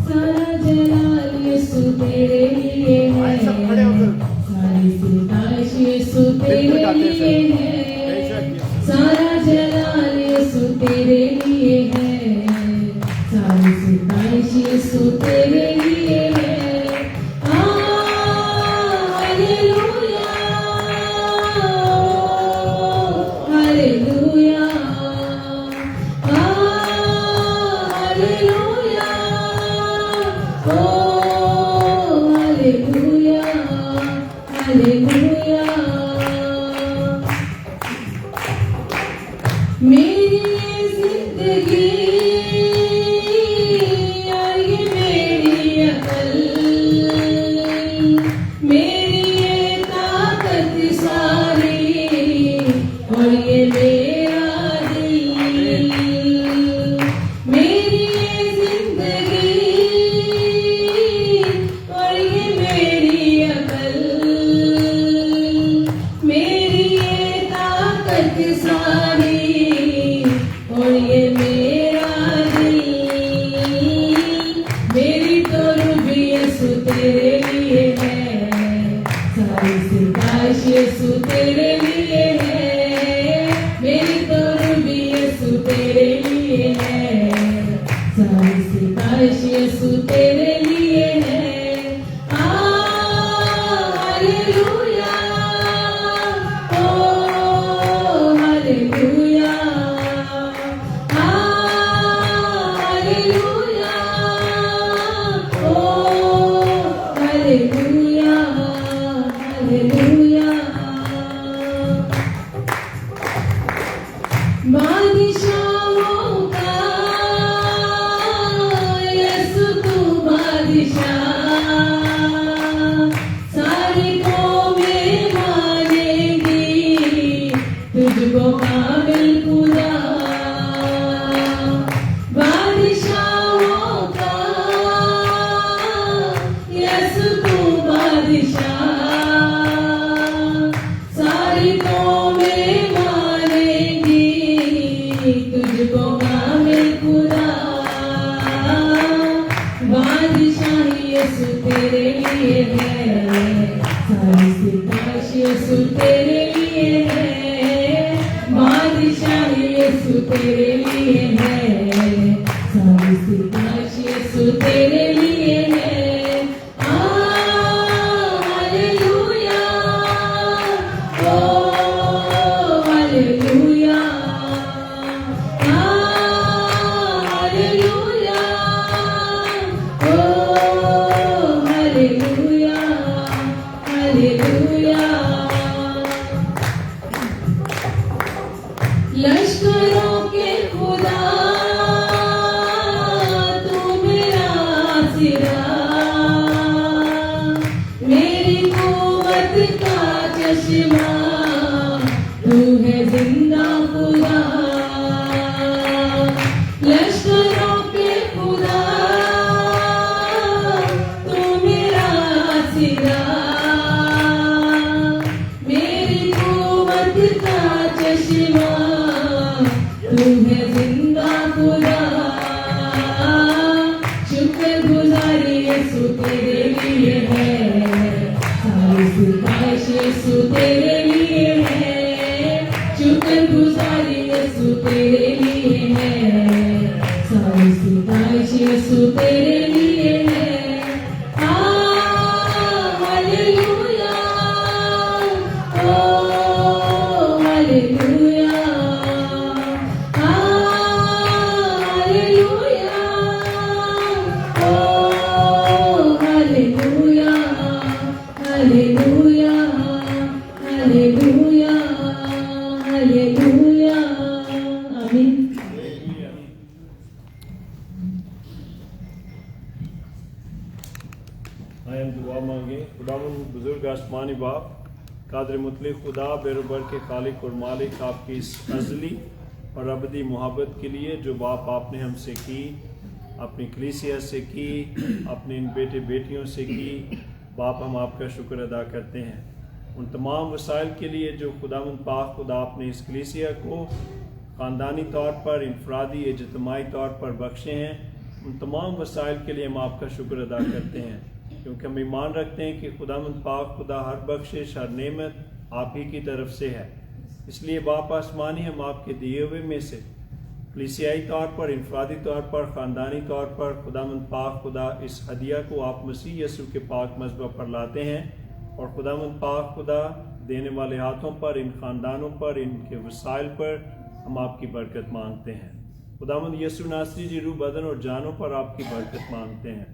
सारा जलाल यीशु तेरे लिए है, सारी सिताइश यीशु तेरे लिए है, सारा जलाल यीशु तेरे लिए है, सारी सिताइश यीशु तेरे लिए है. हालेलुया, हालेलुया, हालेलुया, ओ हालेलुया, हालेलुया. मेरी ये जिंदगी और ये मेरी अकल, मेरी ये ताकत सारी और ये मेरा दिल, मेरी ये जिंदगी और ये मेरी अकल, मेरी ये ताकत सारी और ये मेरा दिल, मेरी तो रूबी यीशु तेरे लिए है, सारी सिताइश यीशु तेरे लिए है, मेरी तो रूबी यीशु तेरे लिए है, सारी सिताइश यीशु तेरे लिए है. हालेलुया, ओ हालेलुया, हालेलुया, ओ हालेलुया, हालेलुया. बादशाहों का यीशु तू बादशाह, सारी कौमें मानेगी तुझको काबिल खुदा. बादशाहों का यीशु तू बादशाह, सारी कौमें मानेगी तुझको काबिल खुदा. बादशाही यीशु तेरे लिए है, सारी सिताइश यीशु तेरे लिए है, बादशाही यीशु तेरे लिए है, सारी सिताइश यीशु तेरे लिए है. हालेलुया, ओ हालेलुया, हालेलुया, ओ हालेलुया, हालेलुया. लश्करों के खुदा तू मेरा आसरा, मेरी कुव्वत का चश्मा तू है जिंदा खुदा. लश्करों के खुदा तू मेरा आसरा, मेरी कुव्वत का चश्मा तू है जिंदा खुदा. यीशु तेरे लिए है, शुक्र गुजारी यीशु तेरे लिए है, सारी स्तुतियाँ यीशु तेरे लिए है। हालेलुया, ओ हालेलुया, हालेलुया, ओ हालेलुया, हालेलुया, हालेलुया, हालेलुया, आमीन। आए हम दुआ मांगे। खुदावंद बुजुर्ग आसमानी बाप, कादर मुतलक खुदा, बेरुबर के खालिक और मालिक, आपकी इस अज़ली और अबदी मोहब्बत के लिए जो बाप आपने हमसे की, अपनी कलीसिया से की, अपने इन बेटे बेटियों से की, बाप हम आपका शुक्र अदा करते हैं। उन तमाम वसाइल के लिए जो खुदावंद पाक खुदा आपने इस कलीसिया को ख़ानदानी तौर पर, इनफरादी, इज्तिमाई तौर पर बख्शे हैं, उन तमाम वसाइल के लिए हम आपका शुक्र अदा करते हैं, क्योंकि हम ईमान रखते हैं कि खुदावंद पाक खुदा हर बख्शिश, हर नेमत आप ही की तरफ से है। इसलिए बाप आसमानी, हम आपके दिए हुए में से कलीसियाई तौर पर, इनफरादी तौर पर, ख़ानदानी तौर पर खुदावंद पाक खुदा इस हदिया को आप मसीह यीशु के पाक मज़बा पर लाते हैं, और खुदावंद पाक खुदा देने वाले हाथों पर, इन ख़ानदानों पर, इनके वसाइल पर हम आपकी बरकत मांगते हैं। खुदावंद यीशु नासरी जी रूह, बदन और जानों पर आपकी बरकत मांगते हैं।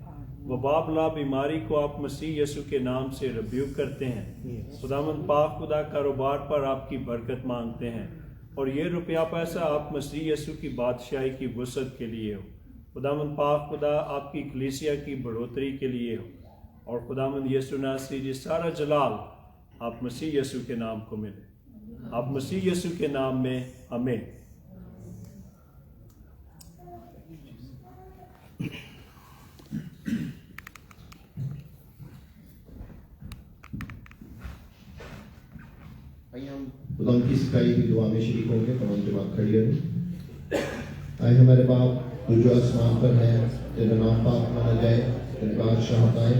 वबा बला बीमारी को आप मसीह यीशु के नाम से रब्यूक करते हैं। खुदावंद पाक खुदा कारोबार पर आपकी बरकत मांगते हैं, और ये रुपया पैसा आप मसीह यीशु की बादशाही की वसअत के लिए हो। खुदावंद पाक खुदा आपकी कलीसिया की बढ़ोतरी के लिए हो, और खुदावंद यीशु नासरी जी सारा जलाल आप मसीह यीशु के नाम को मिले। आप मसीह यीशु के नाम में आमीन। आइए हम खुदा की सिखाई हुई दुआ में शरीक होंगे। तमाम जमात खड़ी है। आए हमारे बाप, तू जो आसमान पर है, तेरा नाम पाक माना जाए, तेरी बादशाहत आए,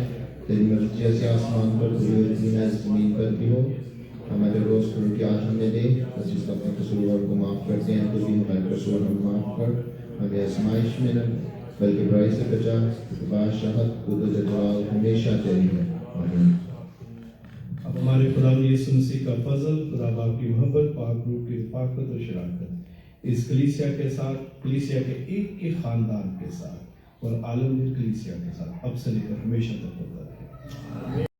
तेरी मर्जी जैसे आसमान पर हुई हो, ज़मीन पर भी हो। हमारे रोज़ की रोटी आज हमें दे, और जिसका अपने कसूरवार को माफ़ करते हैं, तो भी हमारे कसूर हम माफ़ कर। हमें आजमाइश में न बल्कि बुराई से बचा, क्योंकि बादशाहत, कुदरत, जलाल हमेशा तेरी है। आमीन। अब हमारे खुदा यीशु मसीह का फजल, खुदा बाप की मोहब्बत, पाक रूह की रफ़ाक़त और शराकत इस कलीसिया के साथ, कलीसिया के एक ख़ानदान के साथ और आलमगीर कलीसिया के साथ अब से लेकर हमेशा तक होता रहे।